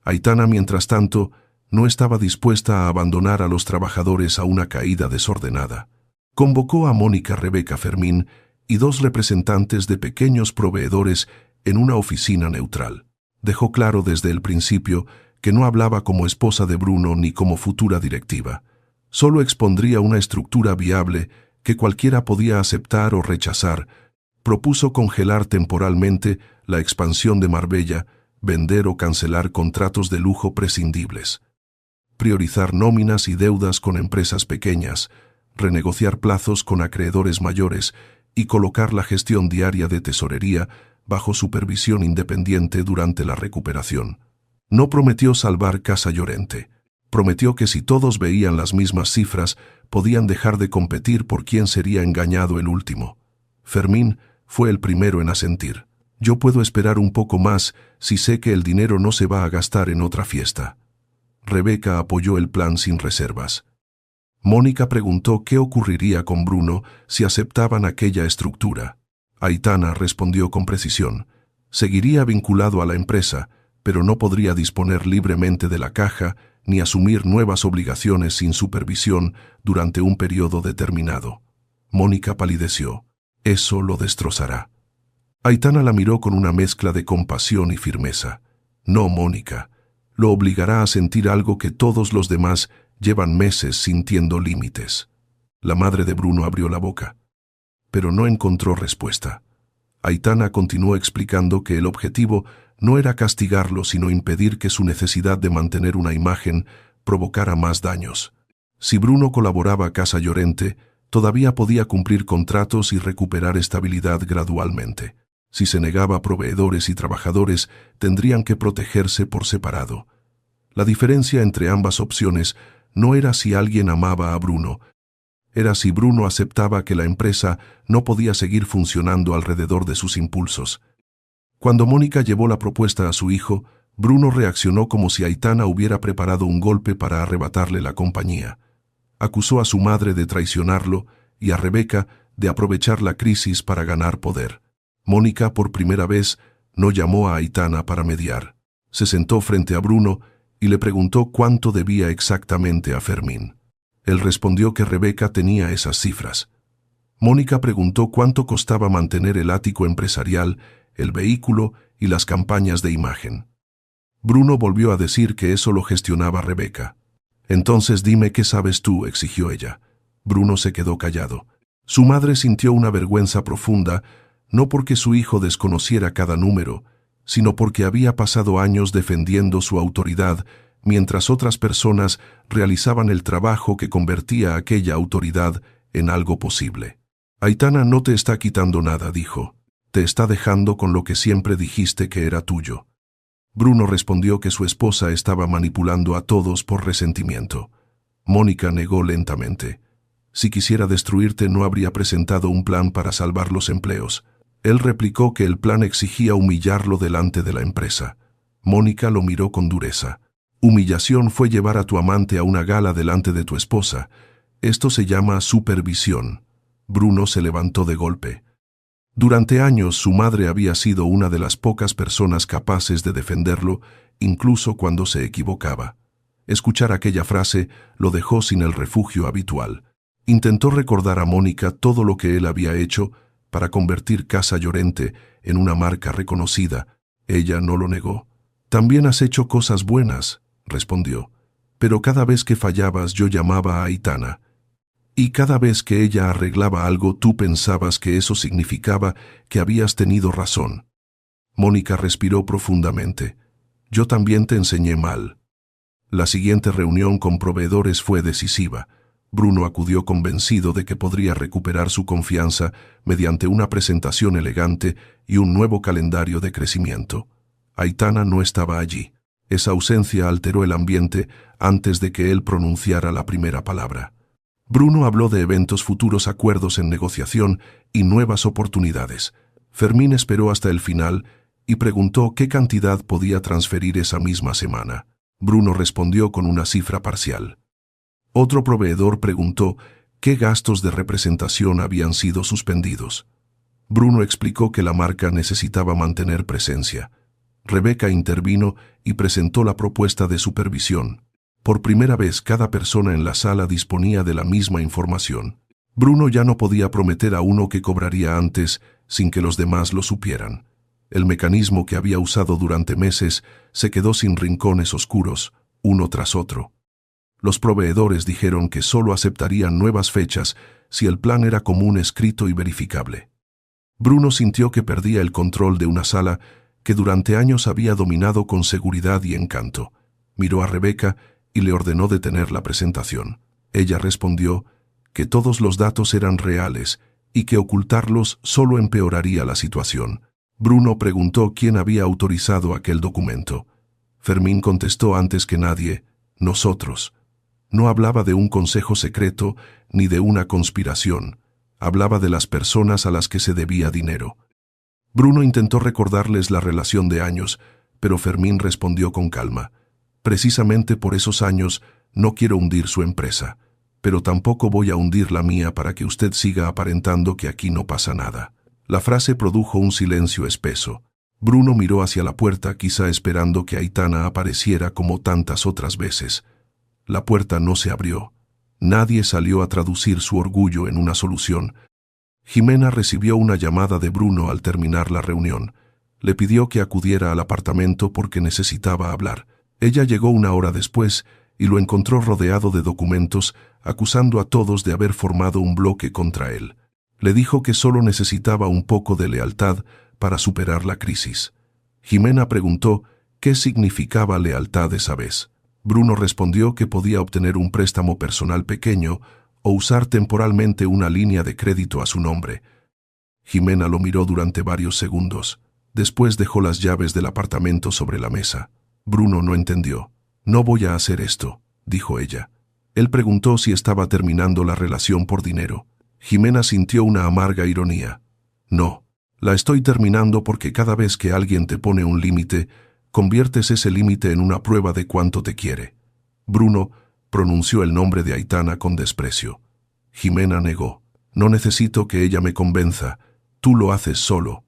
Aitana, mientras tanto, no estaba dispuesta a abandonar a los trabajadores a una caída desordenada. Convocó a Mónica, Rebeca, Fermín y dos representantes de pequeños proveedores en una oficina neutral. Dejó claro desde el principio que no hablaba como esposa de Bruno ni como futura directiva. Solo expondría una estructura viable que cualquiera podía aceptar o rechazar. Propuso congelar temporalmente la expansión de Marbella, vender o cancelar contratos de lujo prescindibles, priorizar nóminas y deudas con empresas pequeñas, renegociar plazos con acreedores mayores y colocar la gestión diaria de tesorería bajo supervisión independiente durante la recuperación. No prometió salvar Casa Llorente. Prometió que si todos veían las mismas cifras, podían dejar de competir por quién sería engañado el último. Fermín fue el primero en asentir. «Yo puedo esperar un poco más si sé que el dinero no se va a gastar en otra fiesta». Rebeca apoyó el plan sin reservas. Mónica preguntó qué ocurriría con Bruno si aceptaban aquella estructura. Aitana respondió con precisión. Seguiría vinculado a la empresa, pero no podría disponer libremente de la caja ni asumir nuevas obligaciones sin supervisión durante un periodo determinado. Mónica palideció. Eso lo destrozará. Aitana la miró con una mezcla de compasión y firmeza. No, Mónica. Lo obligará a sentir algo que todos los demás llevan meses sintiendo límites. La madre de Bruno abrió la boca, pero no encontró respuesta. Aitana continuó explicando que el objetivo no era castigarlo, sino impedir que su necesidad de mantener una imagen provocara más daños. Si Bruno colaboraba a Casa Llorente, todavía podía cumplir contratos y recuperar estabilidad gradualmente. Si se negaba, proveedores y trabajadores tendrían que protegerse por separado. La diferencia entre ambas opciones no era si alguien amaba a Bruno, era si Bruno aceptaba que la empresa no podía seguir funcionando alrededor de sus impulsos. Cuando Mónica llevó la propuesta a su hijo, Bruno reaccionó como si Aitana hubiera preparado un golpe para arrebatarle la compañía. Acusó a su madre de traicionarlo y a Rebeca de aprovechar la crisis para ganar poder. Mónica, por primera vez, no llamó a Aitana para mediar. Se sentó frente a Bruno y le preguntó cuánto debía exactamente a Fermín. Él respondió que Rebeca tenía esas cifras. Mónica preguntó cuánto costaba mantener el ático empresarial, el vehículo y las campañas de imagen. Bruno volvió a decir que eso lo gestionaba Rebeca. Entonces dime qué sabes tú, exigió ella. Bruno se quedó callado. Su madre sintió una vergüenza profunda, no porque su hijo desconociera cada número, sino porque había pasado años defendiendo su autoridad mientras otras personas realizaban el trabajo que convertía aquella autoridad en algo posible. Aitana no te está quitando nada, dijo. Te está dejando con lo que siempre dijiste que era tuyo. Bruno respondió que su esposa estaba manipulando a todos por resentimiento. Mónica negó lentamente. Si quisiera destruirte no habría presentado un plan para salvar los empleos. Él replicó que el plan exigía humillarlo delante de la empresa. Mónica lo miró con dureza. Humillación fue llevar a tu amante a una gala delante de tu esposa. Esto se llama supervisión. Bruno se levantó de golpe. Durante años su madre había sido una de las pocas personas capaces de defenderlo, incluso cuando se equivocaba. Escuchar aquella frase lo dejó sin el refugio habitual. Intentó recordar a Mónica todo lo que él había hecho para convertir Casa Llorente en una marca reconocida. Ella no lo negó. También has hecho cosas buenas, respondió. Pero cada vez que fallabas yo llamaba a Aitana. Y cada vez que ella arreglaba algo tú pensabas que eso significaba que habías tenido razón. Mónica respiró profundamente. Yo también te enseñé mal. La siguiente reunión con proveedores fue decisiva. Bruno acudió convencido de que podría recuperar su confianza mediante una presentación elegante y un nuevo calendario de crecimiento. Aitana no estaba allí. Esa ausencia alteró el ambiente antes de que él pronunciara la primera palabra. Bruno habló de eventos futuros, acuerdos en negociación y nuevas oportunidades. Fermín esperó hasta el final y preguntó qué cantidad podía transferir esa misma semana. Bruno respondió con una cifra parcial. Otro proveedor preguntó qué gastos de representación habían sido suspendidos. Bruno explicó que la marca necesitaba mantener presencia. Rebeca intervino y presentó la propuesta de supervisión. Por primera vez cada persona en la sala disponía de la misma información. Bruno ya no podía prometer a uno que cobraría antes sin que los demás lo supieran. El mecanismo que había usado durante meses se quedó sin rincones oscuros, uno tras otro. Los proveedores dijeron que solo aceptarían nuevas fechas si el plan era común, escrito y verificable. Bruno sintió que perdía el control de una sala que durante años había dominado con seguridad y encanto. Miró a Rebeca y le ordenó detener la presentación. Ella respondió que todos los datos eran reales y que ocultarlos solo empeoraría la situación. Bruno preguntó quién había autorizado aquel documento. Fermín contestó antes que nadie: nosotros. No hablaba de un consejo secreto ni de una conspiración. Hablaba de las personas a las que se debía dinero. Bruno intentó recordarles la relación de años, pero Fermín respondió con calma: Precisamente por esos años no quiero hundir su empresa, pero tampoco voy a hundir la mía para que usted siga aparentando que aquí no pasa nada. La frase produjo un silencio espeso. Bruno miró hacia la puerta, quizá esperando que Aitana apareciera como tantas otras veces. La puerta no se abrió. Nadie salió a traducir su orgullo en una solución. Jimena recibió una llamada de Bruno al terminar la reunión. Le pidió que acudiera al apartamento porque necesitaba hablar. Ella llegó una hora después y lo encontró rodeado de documentos, acusando a todos de haber formado un bloque contra él. Le dijo que solo necesitaba un poco de lealtad para superar la crisis. Jimena preguntó qué significaba lealtad esa vez. Bruno respondió que podía obtener un préstamo personal pequeño o usar temporalmente una línea de crédito a su nombre. Jimena lo miró durante varios segundos. Después dejó las llaves del apartamento sobre la mesa. Bruno no entendió. «No voy a hacer esto», dijo ella. Él preguntó si estaba terminando la relación por dinero. Jimena sintió una amarga ironía. «No, la estoy terminando porque cada vez que alguien te pone un límite, conviertes ese límite en una prueba de cuánto te quiere». Bruno pronunció el nombre de Aitana con desprecio. Jimena negó. «No necesito que ella me convenza. Tú lo haces solo».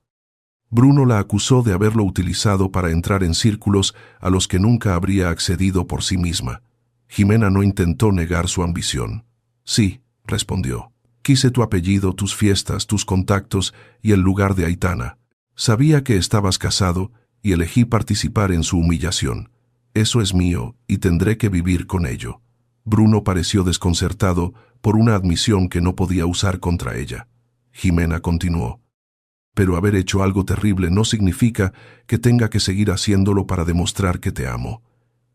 Bruno la acusó de haberlo utilizado para entrar en círculos a los que nunca habría accedido por sí misma. Jimena no intentó negar su ambición. «Sí», respondió. «Quise tu apellido, tus fiestas, tus contactos y el lugar de Aitana. Sabía que estabas casado y elegí participar en su humillación. Eso es mío y tendré que vivir con ello». Bruno pareció desconcertado por una admisión que no podía usar contra ella. Jimena continuó. «Pero haber hecho algo terrible no significa que tenga que seguir haciéndolo para demostrar que te amo».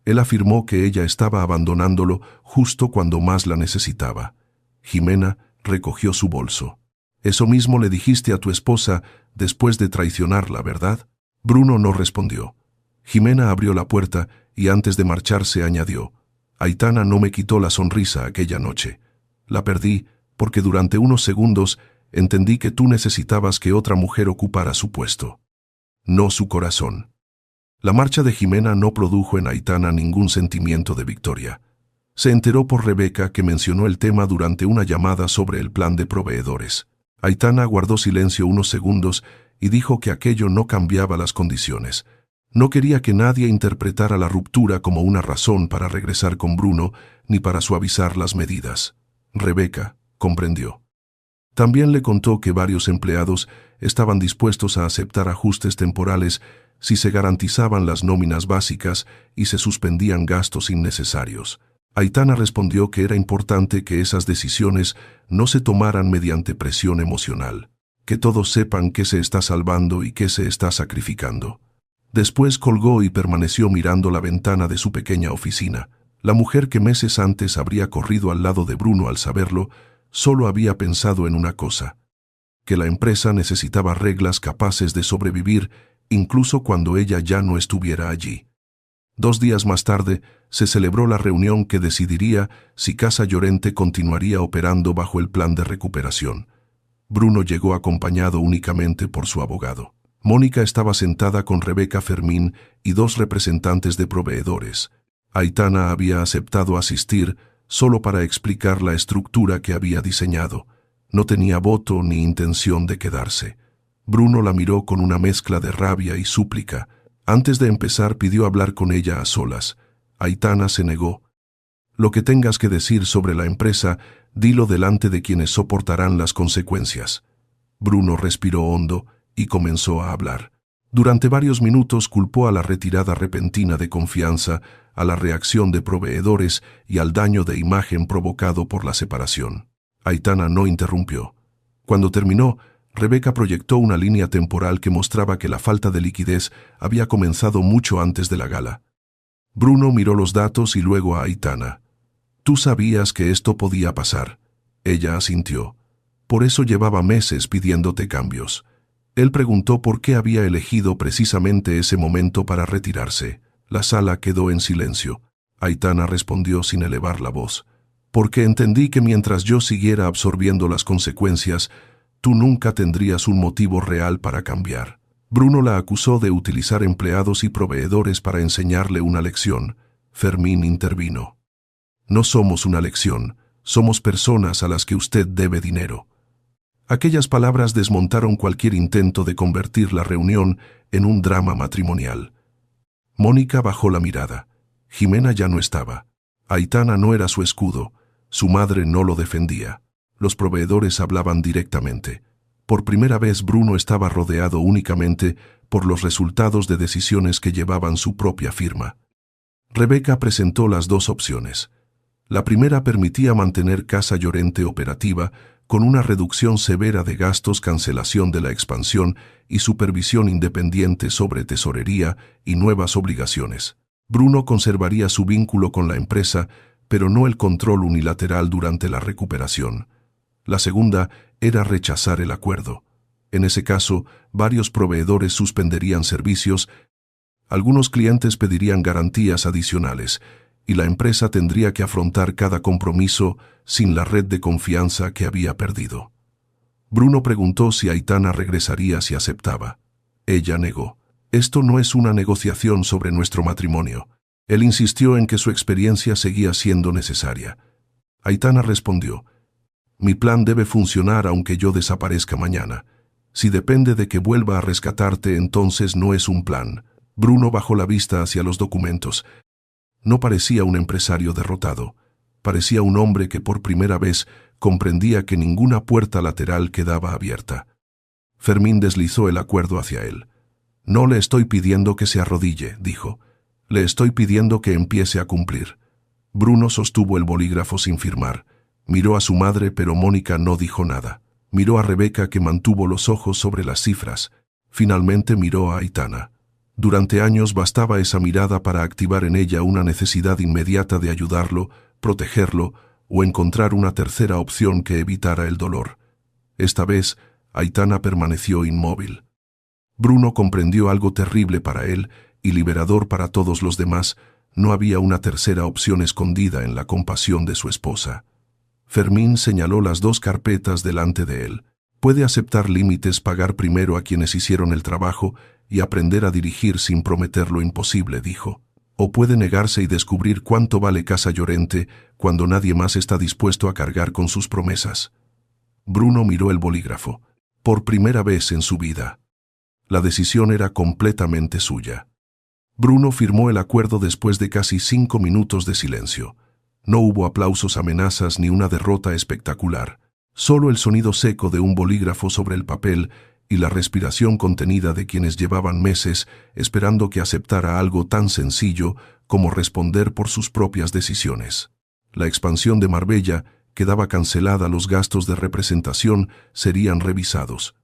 Él afirmó que ella estaba abandonándolo justo cuando más la necesitaba. Jimena recogió su bolso. «Eso mismo le dijiste a tu esposa después de traicionarla, ¿verdad?». Bruno no respondió. Jimena abrió la puerta y antes de marcharse añadió: «Aitana no me quitó la sonrisa aquella noche. La perdí porque durante unos segundos entendí que tú necesitabas que otra mujer ocupara su puesto, no su corazón». La marcha de Jimena no produjo en Aitana ningún sentimiento de victoria. Se enteró por Rebeca, que mencionó el tema durante una llamada sobre el plan de proveedores. Aitana guardó silencio unos segundos y dijo que aquello no cambiaba las condiciones. No quería que nadie interpretara la ruptura como una razón para regresar con Bruno ni para suavizar las medidas. Rebeca comprendió. También le contó que varios empleados estaban dispuestos a aceptar ajustes temporales si se garantizaban las nóminas básicas y se suspendían gastos innecesarios. Aitana respondió que era importante que esas decisiones no se tomaran mediante presión emocional, que todos sepan qué se está salvando y qué se está sacrificando. Después colgó y permaneció mirando la ventana de su pequeña oficina. La mujer que meses antes habría corrido al lado de Bruno al saberlo, solo había pensado en una cosa: que la empresa necesitaba reglas capaces de sobrevivir incluso cuando ella ya no estuviera allí. 2 días más tarde se celebró la reunión que decidiría si Casa Llorente continuaría operando bajo el plan de recuperación. Bruno llegó acompañado únicamente por su abogado. Mónica estaba sentada con Rebeca Fermín y 2 representantes de proveedores. Aitana había aceptado asistir solo para explicar la estructura que había diseñado. No tenía voto ni intención de quedarse. Bruno la miró con una mezcla de rabia y súplica. Antes de empezar pidió hablar con ella a solas. Aitana se negó. «Lo que tengas que decir sobre la empresa, dilo delante de quienes soportarán las consecuencias». Bruno respiró hondo y comenzó a hablar. Durante varios minutos culpó a la retirada repentina de confianza, a la reacción de proveedores y al daño de imagen provocado por la separación. Aitana no interrumpió. Cuando terminó, Rebeca proyectó una línea temporal que mostraba que la falta de liquidez había comenzado mucho antes de la gala. Bruno miró los datos y luego a Aitana. «Tú sabías que esto podía pasar». Ella asintió. «Por eso llevaba meses pidiéndote cambios». Él preguntó por qué había elegido precisamente ese momento para retirarse. La sala quedó en silencio. Aitana respondió sin elevar la voz: «Porque entendí que mientras yo siguiera absorbiendo las consecuencias, tú nunca tendrías un motivo real para cambiar». Bruno la acusó de utilizar empleados y proveedores para enseñarle una lección. Fermín intervino. No somos una lección, somos personas a las que usted debe dinero. Aquellas palabras desmontaron cualquier intento de convertir la reunión en un drama matrimonial. Mónica bajó la mirada. Jimena ya no estaba. Aitana no era su escudo. Su madre no lo defendía. Los proveedores hablaban directamente. Por primera vez Bruno estaba rodeado únicamente por los resultados de decisiones que llevaban su propia firma. Rebeca presentó las dos opciones. La primera permitía mantener Casa Llorente operativa con una reducción severa de gastos, cancelación de la expansión y supervisión independiente sobre tesorería y nuevas obligaciones. Bruno conservaría su vínculo con la empresa, pero no el control unilateral durante la recuperación. La segunda era rechazar el acuerdo. En ese caso, varios proveedores suspenderían servicios, algunos clientes pedirían garantías adicionales, y la empresa tendría que afrontar cada compromiso sin la red de confianza que había perdido. Bruno preguntó si Aitana regresaría si aceptaba. Ella negó. Esto no es una negociación sobre nuestro matrimonio. Él insistió en que su experiencia seguía siendo necesaria. Aitana respondió, mi plan debe funcionar aunque yo desaparezca mañana. Si depende de que vuelva a rescatarte, entonces no es un plan. Bruno bajó la vista hacia los documentos. No parecía un empresario derrotado. Parecía un hombre que por primera vez comprendía que ninguna puerta lateral quedaba abierta. Fermín deslizó el acuerdo hacia él. No le estoy pidiendo que se arrodille, dijo. Le estoy pidiendo que empiece a cumplir. Bruno sostuvo el bolígrafo sin firmar. Miró a su madre, pero Mónica no dijo nada. Miró a Rebeca, que mantuvo los ojos sobre las cifras. Finalmente miró a Aitana. Durante años bastaba esa mirada para activar en ella una necesidad inmediata de ayudarlo, protegerlo o encontrar una tercera opción que evitara el dolor. Esta vez, Aitana permaneció inmóvil. Bruno comprendió algo terrible para él y liberador para todos los demás. No había una tercera opción escondida en la compasión de su esposa. Fermín señaló las dos carpetas delante de él. Puede aceptar límites, pagar primero a quienes hicieron el trabajo y aprender a dirigir sin prometer lo imposible, dijo. O puede negarse y descubrir cuánto vale Casa Llorente cuando nadie más está dispuesto a cargar con sus promesas. Bruno miró el bolígrafo. Por primera vez en su vida. La decisión era completamente suya. Bruno firmó el acuerdo después de casi 5 minutos de silencio. No hubo aplausos, amenazas ni una derrota espectacular. Solo el sonido seco de un bolígrafo sobre el papel y la respiración contenida de quienes llevaban meses esperando que aceptara algo tan sencillo como responder por sus propias decisiones. La expansión de Marbella quedaba cancelada, los gastos de representación serían revisados.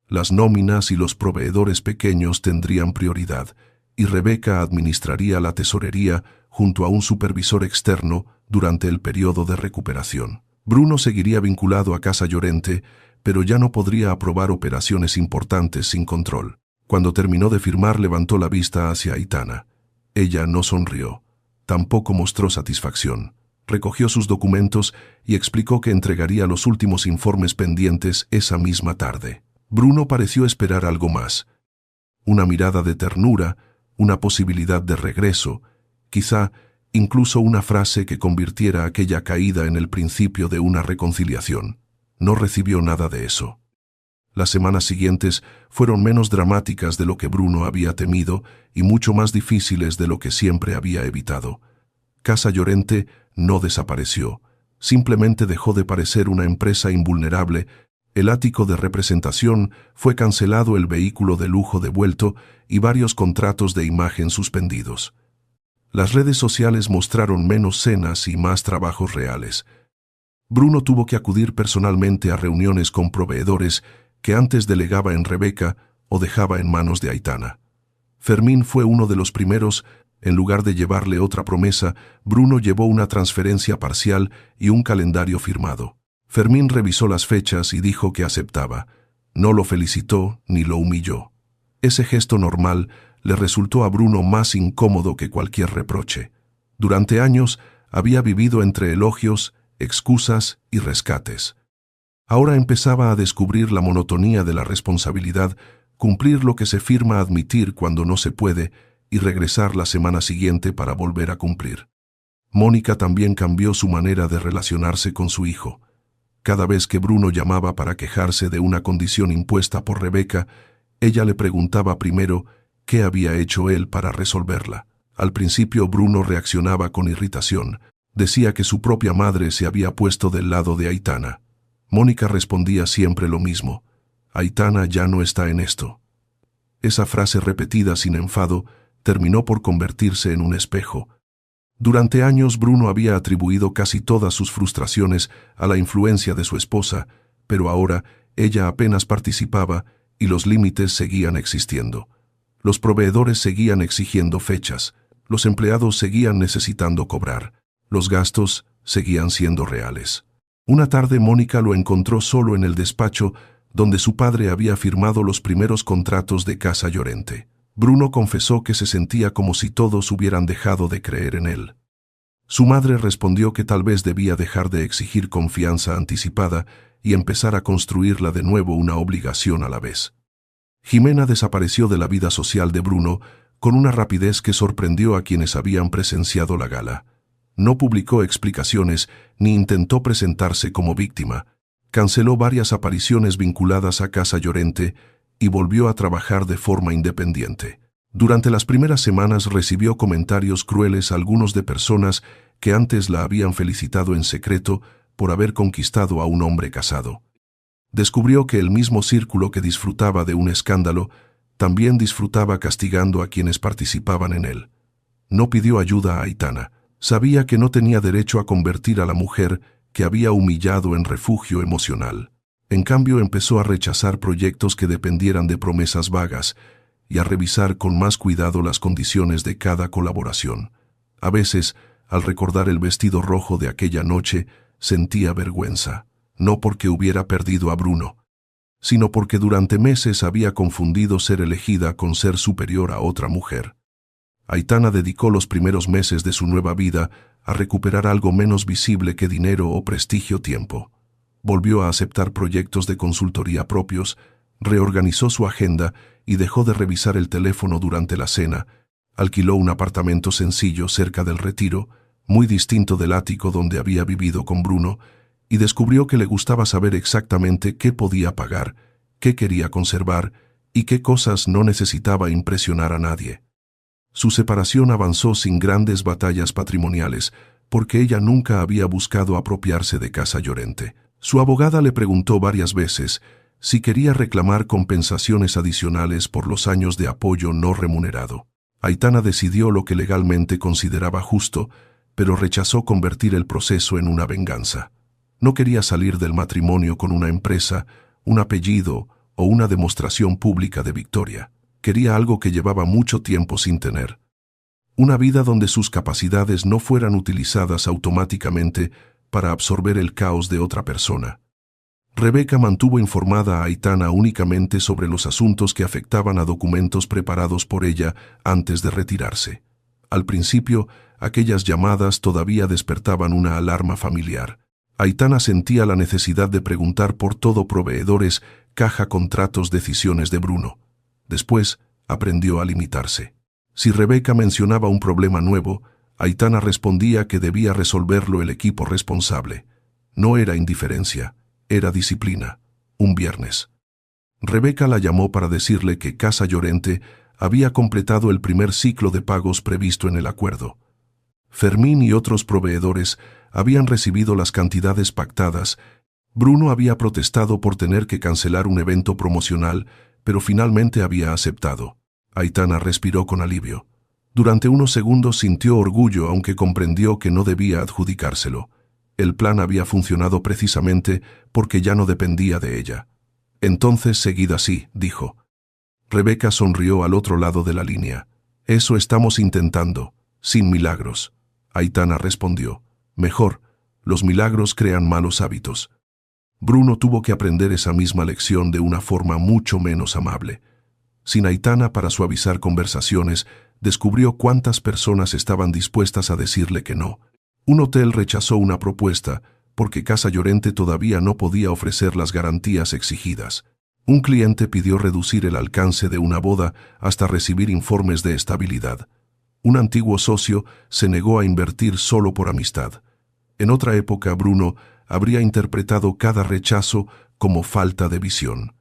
Las nóminas y los proveedores pequeños tendrían prioridad, y Rebeca administraría la tesorería junto a un supervisor externo durante el periodo de recuperación. Bruno seguiría vinculado a Casa Llorente, pero ya no podría aprobar operaciones importantes sin control. Cuando terminó de firmar, levantó la vista hacia Aitana. Ella no sonrió. Tampoco mostró satisfacción. Recogió sus documentos y explicó que entregaría los últimos informes pendientes esa misma tarde. Bruno pareció esperar algo más. Una mirada de ternura, una posibilidad de regreso, quizá incluso una frase que convirtiera aquella caída en el principio de una reconciliación. No recibió nada de eso. Las semanas siguientes fueron menos dramáticas de lo que Bruno había temido y mucho más difíciles de lo que siempre había evitado. Casa Llorente no desapareció, simplemente dejó de parecer una empresa invulnerable. El ático de representación fue cancelado, el vehículo de lujo devuelto y varios contratos de imagen suspendidos. Las redes sociales mostraron menos cenas y más trabajos reales. Bruno tuvo que acudir personalmente a reuniones con proveedores que antes delegaba en Rebeca o dejaba en manos de Aitana. Fermín fue uno de los primeros. En lugar de llevarle otra promesa, Bruno llevó una transferencia parcial y un calendario firmado. Fermín revisó las fechas y dijo que aceptaba. No lo felicitó ni lo humilló. Ese gesto normal le resultó a Bruno más incómodo que cualquier reproche. Durante años había vivido entre elogios, excusas y rescates. Ahora empezaba a descubrir la monotonía de la responsabilidad, cumplir lo que se firma, admitir cuando no se puede y regresar la semana siguiente para volver a cumplir. Mónica también cambió su manera de relacionarse con su hijo. Cada vez que Bruno llamaba para quejarse de una condición impuesta por Rebeca, ella le preguntaba primero qué había hecho él para resolverla. Al principio Bruno reaccionaba con irritación. Decía que su propia madre se había puesto del lado de Aitana. Mónica respondía siempre lo mismo: Aitana ya no está en esto. Esa frase repetida sin enfado terminó por convertirse en un espejo. Durante años Bruno había atribuido casi todas sus frustraciones a la influencia de su esposa, pero ahora ella apenas participaba y los límites seguían existiendo. Los proveedores seguían exigiendo fechas, los empleados seguían necesitando cobrar, los gastos seguían siendo reales. Una tarde Mónica lo encontró solo en el despacho donde su padre había firmado los primeros contratos de Casa Llorente. Bruno confesó que se sentía como si todos hubieran dejado de creer en él. Su madre respondió que tal vez debía dejar de exigir confianza anticipada y empezar a construirla de nuevo una obligación a la vez. Jimena desapareció de la vida social de Bruno con una rapidez que sorprendió a quienes habían presenciado la gala. No publicó explicaciones ni intentó presentarse como víctima. Canceló varias apariciones vinculadas a Casa Llorente y volvió a trabajar de forma independiente. Durante las primeras semanas recibió comentarios crueles, algunos de personas que antes la habían felicitado en secreto por haber conquistado a un hombre casado. Descubrió que el mismo círculo que disfrutaba de un escándalo también disfrutaba castigando a quienes participaban en él. No pidió ayuda a Aitana. Sabía que no tenía derecho a convertir a la mujer que había humillado en refugio emocional. En cambio, empezó a rechazar proyectos que dependieran de promesas vagas y a revisar con más cuidado las condiciones de cada colaboración. A veces, al recordar el vestido rojo de aquella noche, sentía vergüenza, no porque hubiera perdido a Bruno, sino porque durante meses había confundido ser elegida con ser superior a otra mujer. Aitana dedicó los primeros meses de su nueva vida a recuperar algo menos visible que dinero o prestigio: tiempo. Volvió a aceptar proyectos de consultoría propios, reorganizó su agenda y dejó de revisar el teléfono durante la cena. Alquiló un apartamento sencillo cerca del Retiro, muy distinto del ático donde había vivido con Bruno, y descubrió que le gustaba saber exactamente qué podía pagar, qué quería conservar y qué cosas no necesitaba impresionar a nadie. Su separación avanzó sin grandes batallas patrimoniales, porque ella nunca había buscado apropiarse de Casa Llorente. Su abogada le preguntó varias veces si quería reclamar compensaciones adicionales por los años de apoyo no remunerado. Aitana decidió lo que legalmente consideraba justo, pero rechazó convertir el proceso en una venganza. No quería salir del matrimonio con una empresa, un apellido o una demostración pública de victoria. Quería algo que llevaba mucho tiempo sin tener. Una vida donde sus capacidades no fueran utilizadas automáticamente para absorber el caos de otra persona. Rebeca mantuvo informada a Aitana únicamente sobre los asuntos que afectaban a documentos preparados por ella antes de retirarse. Al principio, aquellas llamadas todavía despertaban una alarma familiar. Aitana sentía la necesidad de preguntar por todo: proveedores, caja, contratos, decisiones de Bruno. Después, aprendió a limitarse. Si Rebeca mencionaba un problema nuevo, Aitana respondía que debía resolverlo el equipo responsable. No era indiferencia, era disciplina. Un viernes, Rebeca la llamó para decirle que Casa Llorente había completado el primer ciclo de pagos previsto en el acuerdo. Fermín y otros proveedores habían recibido las cantidades pactadas. Bruno había protestado por tener que cancelar un evento promocional, pero finalmente había aceptado. Aitana respiró con alivio. Durante unos segundos sintió orgullo, aunque comprendió que no debía adjudicárselo. El plan había funcionado precisamente porque ya no dependía de ella. Entonces, seguid así, dijo. Rebeca sonrió al otro lado de la línea. Eso estamos intentando, sin milagros. Aitana respondió. Mejor, los milagros crean malos hábitos. Bruno tuvo que aprender esa misma lección de una forma mucho menos amable. Sin Aitana para suavizar conversaciones, descubrió cuántas personas estaban dispuestas a decirle que no. Un hotel rechazó una propuesta porque Casa Llorente todavía no podía ofrecer las garantías exigidas. Un cliente pidió reducir el alcance de una boda hasta recibir informes de estabilidad. Un antiguo socio se negó a invertir solo por amistad. En otra época, Bruno habría interpretado cada rechazo como falta de visión.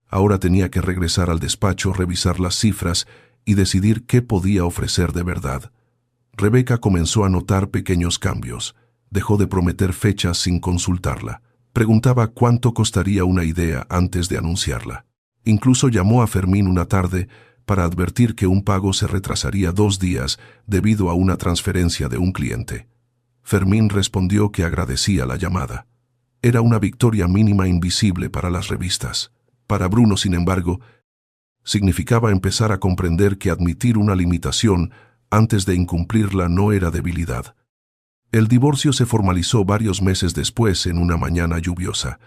Ahora tenía que regresar al despacho, revisar las cifras y decidir qué podía ofrecer de verdad. Rebeca comenzó a notar pequeños cambios. Dejó de prometer fechas sin consultarla. Preguntaba cuánto costaría una idea antes de anunciarla. Incluso llamó a Fermín una tarde para advertir que un pago se retrasaría 2 días debido a una transferencia de un cliente. Fermín respondió que agradecía la llamada. Era una victoria mínima invisible para las revistas. Para Bruno, sin embargo, significaba empezar a comprender que admitir una limitación antes de incumplirla no era debilidad. El divorcio se formalizó varios meses después en una mañana lluviosa.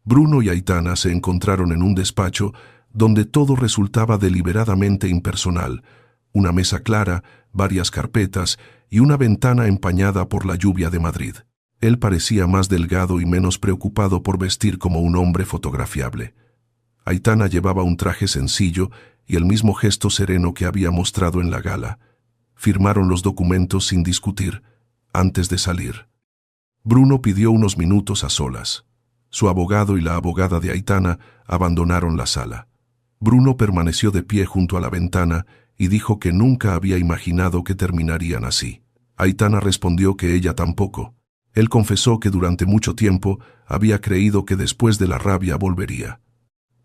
Bruno y Aitana se encontraron en un despacho donde todo resultaba deliberadamente impersonal: una mesa clara, varias carpetas y una ventana empañada por la lluvia de Madrid. Él parecía más delgado y menos preocupado por vestir como un hombre fotografiable. Aitana llevaba un traje sencillo y el mismo gesto sereno que había mostrado en la gala. Firmaron los documentos sin discutir, antes de salir. Bruno pidió unos minutos a solas. Su abogado y la abogada de Aitana abandonaron la sala. Bruno permaneció de pie junto a la ventana y dijo que nunca había imaginado que terminarían así. Aitana respondió que ella tampoco. Él confesó que durante mucho tiempo había creído que después de la rabia volvería.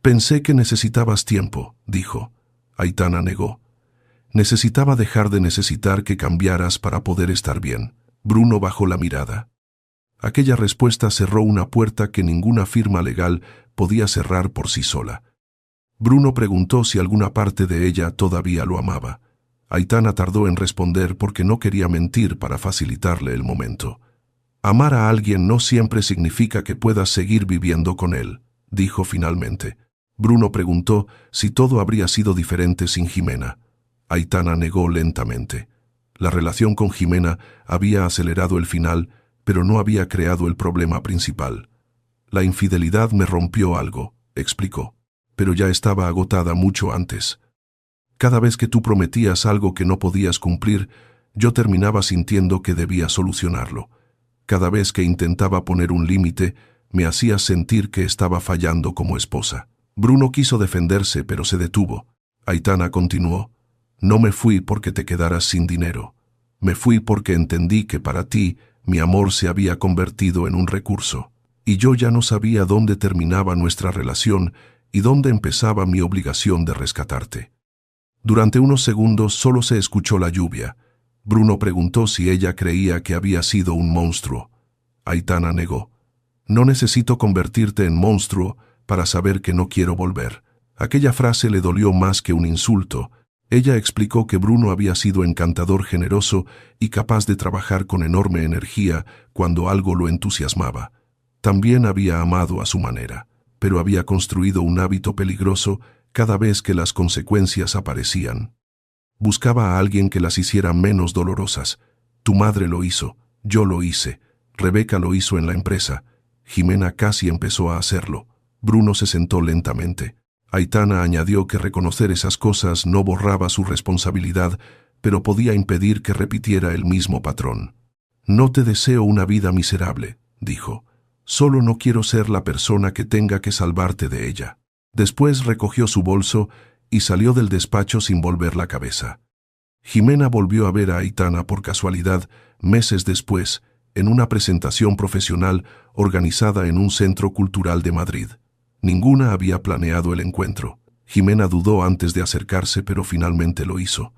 «Pensé que necesitabas tiempo», dijo. Aitana negó. «Necesitaba dejar de necesitar que cambiaras para poder estar bien». Bruno bajó la mirada. Aquella respuesta cerró una puerta que ninguna firma legal podía cerrar por sí sola. Bruno preguntó si alguna parte de ella todavía lo amaba. Aitana tardó en responder porque no quería mentir para facilitarle el momento. «Amar a alguien no siempre significa que puedas seguir viviendo con él», dijo finalmente. Bruno preguntó si todo habría sido diferente sin Jimena. Aitana negó lentamente. La relación con Jimena había acelerado el final, pero no había creado el problema principal. «La infidelidad me rompió algo», explicó, «pero ya estaba agotada mucho antes. Cada vez que tú prometías algo que no podías cumplir, yo terminaba sintiendo que debía solucionarlo. Cada vez que intentaba poner un límite, me hacías sentir que estaba fallando como esposa». Bruno quiso defenderse, pero se detuvo. Aitana continuó: «No me fui porque te quedaras sin dinero. Me fui porque entendí que para ti mi amor se había convertido en un recurso, y yo ya no sabía dónde terminaba nuestra relación y dónde empezaba mi obligación de rescatarte». Durante unos segundos solo se escuchó la lluvia. Bruno preguntó si ella creía que había sido un monstruo. Aitana negó. «No necesito convertirte en monstruo para saber que no quiero volver». Aquella frase le dolió más que un insulto. Ella explicó que Bruno había sido encantador, generoso y capaz de trabajar con enorme energía cuando algo lo entusiasmaba. También había amado a su manera, pero había construido un hábito peligroso cada vez que las consecuencias aparecían. Buscaba a alguien que las hiciera menos dolorosas. Tu madre lo hizo, yo lo hice, Rebeca lo hizo en la empresa, Jimena casi empezó a hacerlo. Bruno se sentó lentamente. Aitana añadió que reconocer esas cosas no borraba su responsabilidad, pero podía impedir que repitiera el mismo patrón. «No te deseo una vida miserable», dijo. «Solo no quiero ser la persona que tenga que salvarte de ella». Después recogió su bolso y salió del despacho sin volver la cabeza. Jimena volvió a ver a Aitana por casualidad meses después, en una presentación profesional organizada en un centro cultural de Madrid. Ninguna había planeado el encuentro. Jimena dudó antes de acercarse, pero finalmente lo hizo.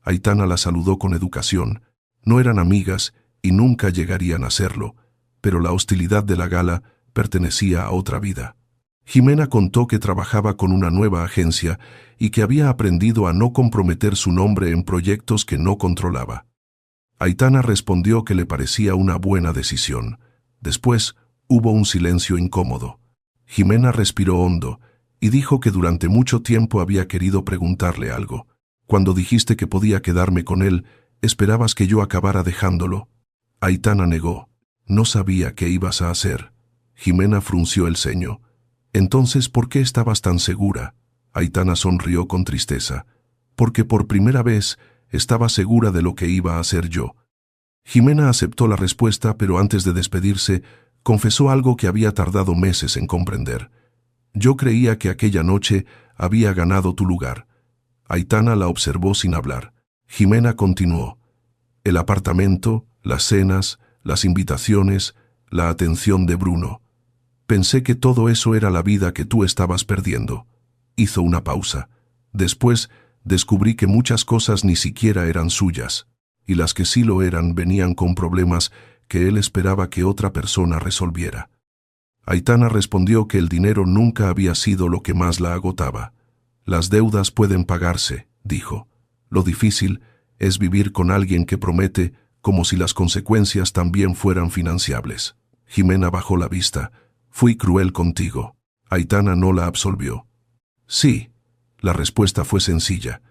Aitana la saludó con educación. No eran amigas y nunca llegarían a serlo, pero la hostilidad de la gala pertenecía a otra vida. Jimena contó que trabajaba con una nueva agencia y que había aprendido a no comprometer su nombre en proyectos que no controlaba. Aitana respondió que le parecía una buena decisión. Después hubo un silencio incómodo. Jimena respiró hondo y dijo que durante mucho tiempo había querido preguntarle algo. «Cuando dijiste que podía quedarme con él, ¿esperabas que yo acabara dejándolo?» Aitana negó. «No sabía qué ibas a hacer». Jimena frunció el ceño. Entonces, ¿por qué estabas tan segura? Aitana sonrió con tristeza. Porque por primera vez estaba segura de lo que iba a hacer yo. Jimena aceptó la respuesta, pero antes de despedirse, confesó algo que había tardado meses en comprender. Yo creía que aquella noche había ganado tu lugar. Aitana la observó sin hablar. Jimena continuó. El apartamento, las cenas, las invitaciones, la atención de Bruno. Pensé que todo eso era la vida que tú estabas perdiendo. Hizo una pausa. Después, descubrí que muchas cosas ni siquiera eran suyas, y las que sí lo eran venían con problemas que él esperaba que otra persona resolviera. Aitana respondió que el dinero nunca había sido lo que más la agotaba. Las deudas pueden pagarse, dijo. Lo difícil es vivir con alguien que promete como si las consecuencias también fueran financiables. Jimena bajó la vista. Fui cruel contigo. Aitana no la absolvió. Sí, la respuesta fue sencilla,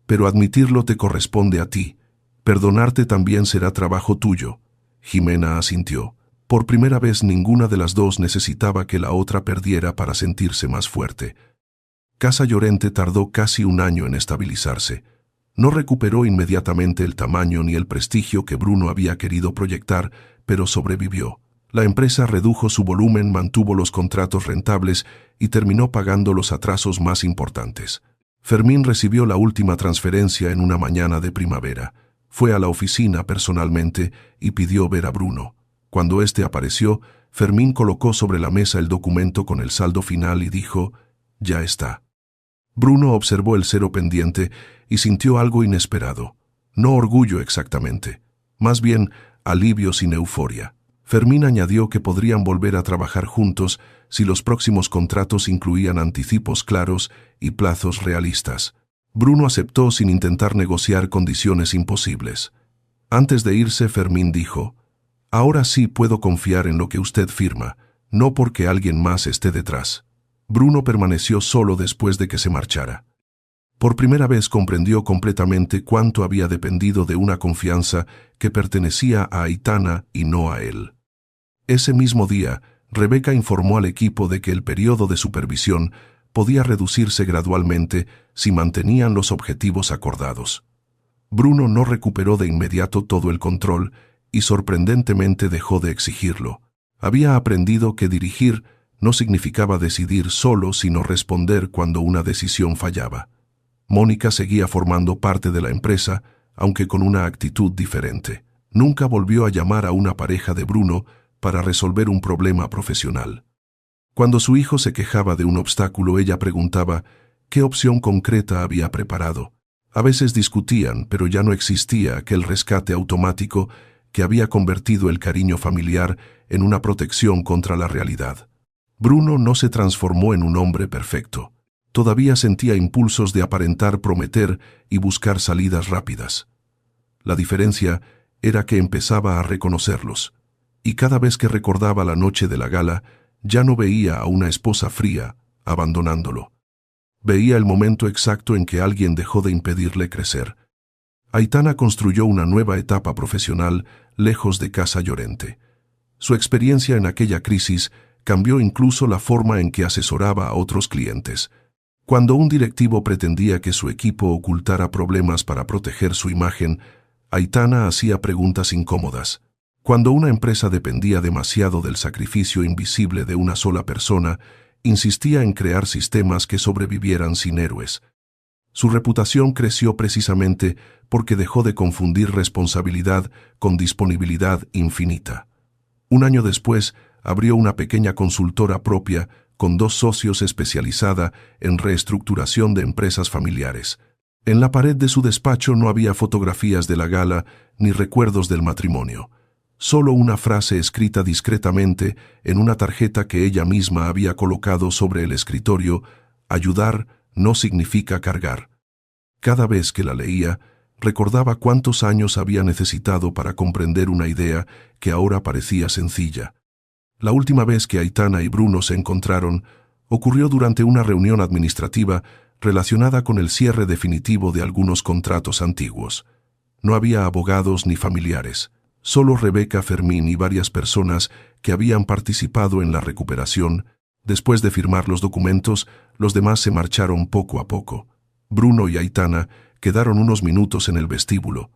pero admitirlo te corresponde a ti. Perdonarte también será trabajo tuyo. Jimena asintió. Por primera vez ninguna de las dos necesitaba que la otra perdiera para sentirse más fuerte. Casa Llorente tardó casi un año en estabilizarse. No recuperó inmediatamente el tamaño ni el prestigio que Bruno había querido proyectar, pero sobrevivió. La empresa redujo su volumen, mantuvo los contratos rentables y terminó pagando los atrasos más importantes. Fermín recibió la última transferencia en una mañana de primavera. Fue a la oficina personalmente y pidió ver a Bruno. Cuando éste apareció, Fermín colocó sobre la mesa el documento con el saldo final y dijo, «Ya está». Bruno observó el cero pendiente y sintió algo inesperado. No orgullo exactamente, más bien alivio sin euforia. Fermín añadió que podrían volver a trabajar juntos si los próximos contratos incluían anticipos claros y plazos realistas. Bruno aceptó sin intentar negociar condiciones imposibles. Antes de irse, Fermín dijo, «Ahora sí puedo confiar en lo que usted firma, no porque alguien más esté detrás». Bruno permaneció solo después de que se marchara. Por primera vez comprendió completamente cuánto había dependido de una confianza que pertenecía a Aitana y no a él. Ese mismo día, Rebeca informó al equipo de que el periodo de supervisión podía reducirse gradualmente si mantenían los objetivos acordados. Bruno no recuperó de inmediato todo el control y sorprendentemente dejó de exigirlo. Había aprendido que dirigir no significaba decidir solo, sino responder cuando una decisión fallaba. Mónica seguía formando parte de la empresa, aunque con una actitud diferente. Nunca volvió a llamar a una pareja de Bruno para resolver un problema profesional. Cuando su hijo se quejaba de un obstáculo, ella preguntaba qué opción concreta había preparado. A veces discutían, pero ya no existía aquel rescate automático que había convertido el cariño familiar en una protección contra la realidad. Bruno no se transformó en un hombre perfecto. Todavía sentía impulsos de aparentar, prometer y buscar salidas rápidas. La diferencia era que empezaba a reconocerlos, y cada vez que recordaba la noche de la gala, ya no veía a una esposa fría, abandonándolo. Veía el momento exacto en que alguien dejó de impedirle crecer. Aitana construyó una nueva etapa profesional lejos de Casa Llorente. Su experiencia en aquella crisis cambió incluso la forma en que asesoraba a otros clientes. Cuando un directivo pretendía que su equipo ocultara problemas para proteger su imagen, Aitana hacía preguntas incómodas. Cuando una empresa dependía demasiado del sacrificio invisible de una sola persona, insistía en crear sistemas que sobrevivieran sin héroes. Su reputación creció precisamente porque dejó de confundir responsabilidad con disponibilidad infinita. Un año después, abrió una pequeña consultora propia con 2 socios especializada en reestructuración de empresas familiares. En la pared de su despacho no había fotografías de la gala ni recuerdos del matrimonio. Solo una frase escrita discretamente en una tarjeta que ella misma había colocado sobre el escritorio: ayudar no significa cargar. Cada vez que la leía, recordaba cuántos años había necesitado para comprender una idea que ahora parecía sencilla. La última vez que Aitana y Bruno se encontraron ocurrió durante una reunión administrativa relacionada con el cierre definitivo de algunos contratos antiguos. No había abogados ni familiares, solo Rebeca, Fermín y varias personas que habían participado en la recuperación, Después de firmar los documentos, los demás se marcharon poco a poco. Bruno y Aitana quedaron unos minutos en el vestíbulo.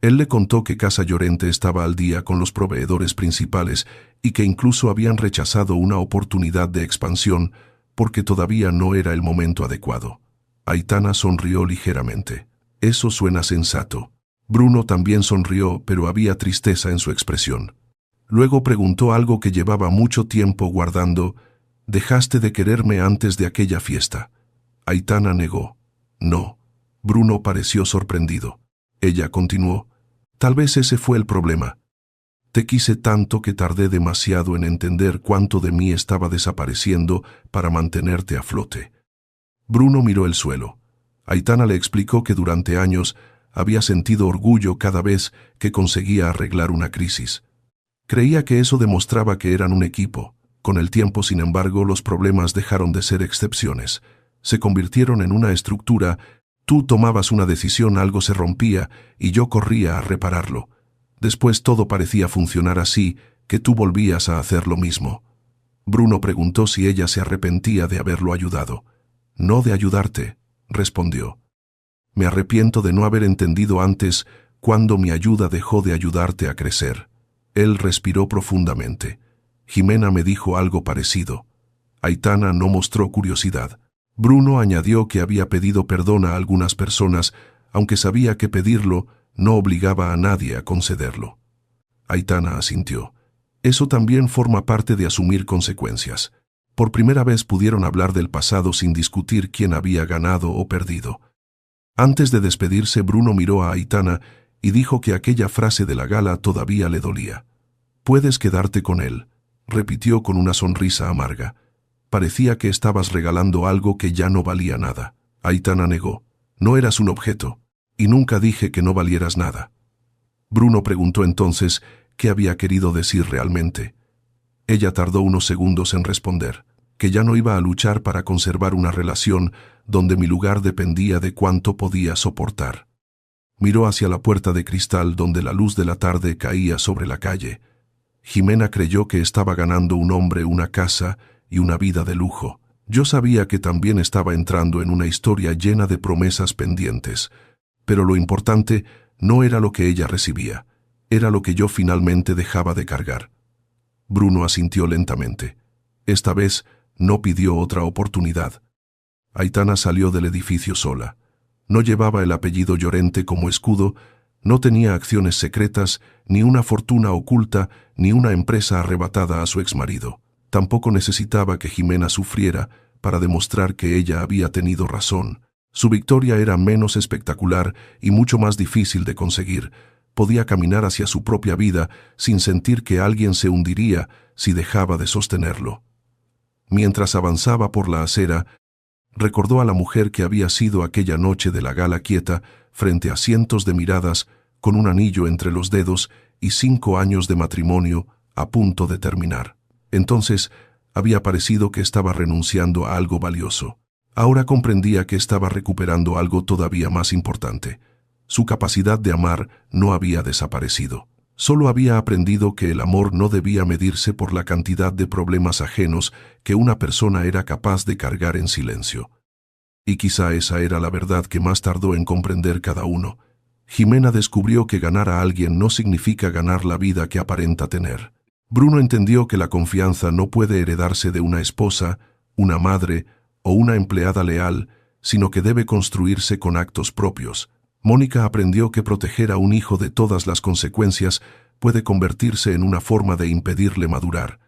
Él le contó que Casa Llorente estaba al día con los proveedores principales y que incluso habían rechazado una oportunidad de expansión porque todavía no era el momento adecuado. Aitana sonrió ligeramente. Eso suena sensato. Bruno también sonrió, pero había tristeza en su expresión. Luego preguntó algo que llevaba mucho tiempo guardando. «¿Dejaste de quererme antes de aquella fiesta?» Aitana negó. «No». Bruno pareció sorprendido. Ella continuó. «Tal vez ese fue el problema. Te quise tanto que tardé demasiado en entender cuánto de mí estaba desapareciendo para mantenerte a flote». Bruno miró el suelo. Aitana le explicó que durante años había sentido orgullo cada vez que conseguía arreglar una crisis. Creía que eso demostraba que eran un equipo. Con el tiempo, sin embargo, los problemas dejaron de ser excepciones. Se convirtieron en una estructura. Tú tomabas una decisión, algo se rompía y yo corría a repararlo. Después todo parecía funcionar así, que tú volvías a hacer lo mismo. Bruno preguntó si ella se arrepentía de haberlo ayudado. «No de ayudarte», respondió. «Me arrepiento de no haber entendido antes cuándo mi ayuda dejó de ayudarte a crecer». Él respiró profundamente. «Jimena me dijo algo parecido». Aitana no mostró curiosidad. Bruno añadió que había pedido perdón a algunas personas, aunque sabía que pedirlo no obligaba a nadie a concederlo. Aitana asintió. Eso también forma parte de asumir consecuencias. Por primera vez pudieron hablar del pasado sin discutir quién había ganado o perdido. Antes de despedirse, Bruno miró a Aitana y dijo que aquella frase de la gala todavía le dolía. «Puedes quedarte con él», repitió con una sonrisa amarga. «Parecía que estabas regalando algo que ya no valía nada». Aitana negó. «No eras un objeto, y nunca dije que no valieras nada». Bruno preguntó entonces qué había querido decir realmente. Ella tardó unos segundos en responder, que ya no iba a luchar para conservar una relación donde mi lugar dependía de cuánto podía soportar. Miró hacia la puerta de cristal donde la luz de la tarde caía sobre la calle. Jimena creyó que estaba ganando un hombre, una casa y una vida de lujo. Yo sabía que también estaba entrando en una historia llena de promesas pendientes, pero lo importante no era lo que ella recibía, era lo que yo finalmente dejaba de cargar. Bruno asintió lentamente. Esta vez no pidió otra oportunidad. Aitana salió del edificio sola. No llevaba el apellido Llorente como escudo, no tenía acciones secretas, ni una fortuna oculta, ni una empresa arrebatada a su exmarido. Tampoco necesitaba que Jimena sufriera para demostrar que ella había tenido razón. Su victoria era menos espectacular y mucho más difícil de conseguir. Podía caminar hacia su propia vida sin sentir que alguien se hundiría si dejaba de sostenerlo. Mientras avanzaba por la acera, recordó a la mujer que había sido aquella noche de la gala quieta, frente a cientos de miradas, con un anillo entre los dedos y 5 años de matrimonio a punto de terminar. Entonces había parecido que estaba renunciando a algo valioso. Ahora comprendía que estaba recuperando algo todavía más importante. Su capacidad de amar no había desaparecido. Solo había aprendido que el amor no debía medirse por la cantidad de problemas ajenos que una persona era capaz de cargar en silencio. Y quizá esa era la verdad que más tardó en comprender cada uno. Jimena descubrió que ganar a alguien no significa ganar la vida que aparenta tener. Bruno entendió que la confianza no puede heredarse de una esposa, una madre o una empleada leal, sino que debe construirse con actos propios. Mónica aprendió que proteger a un hijo de todas las consecuencias puede convertirse en una forma de impedirle madurar.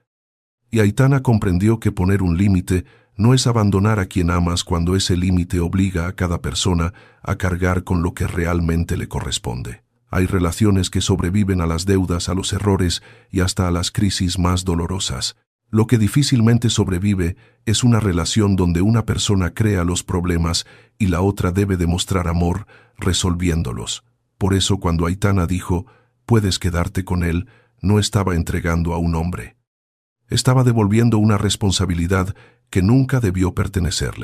Y Aitana comprendió que poner un límite no es abandonar a quien amas cuando ese límite obliga a cada persona a cargar con lo que realmente le corresponde. Hay relaciones que sobreviven a las deudas, a los errores y hasta a las crisis más dolorosas. Lo que difícilmente sobrevive es una relación donde una persona crea los problemas y la otra debe demostrar amor resolviéndolos. Por eso cuando Aitana dijo, «Puedes quedarte con él», no estaba entregando a un hombre. Estaba devolviendo una responsabilidad que nunca debió pertenecerle.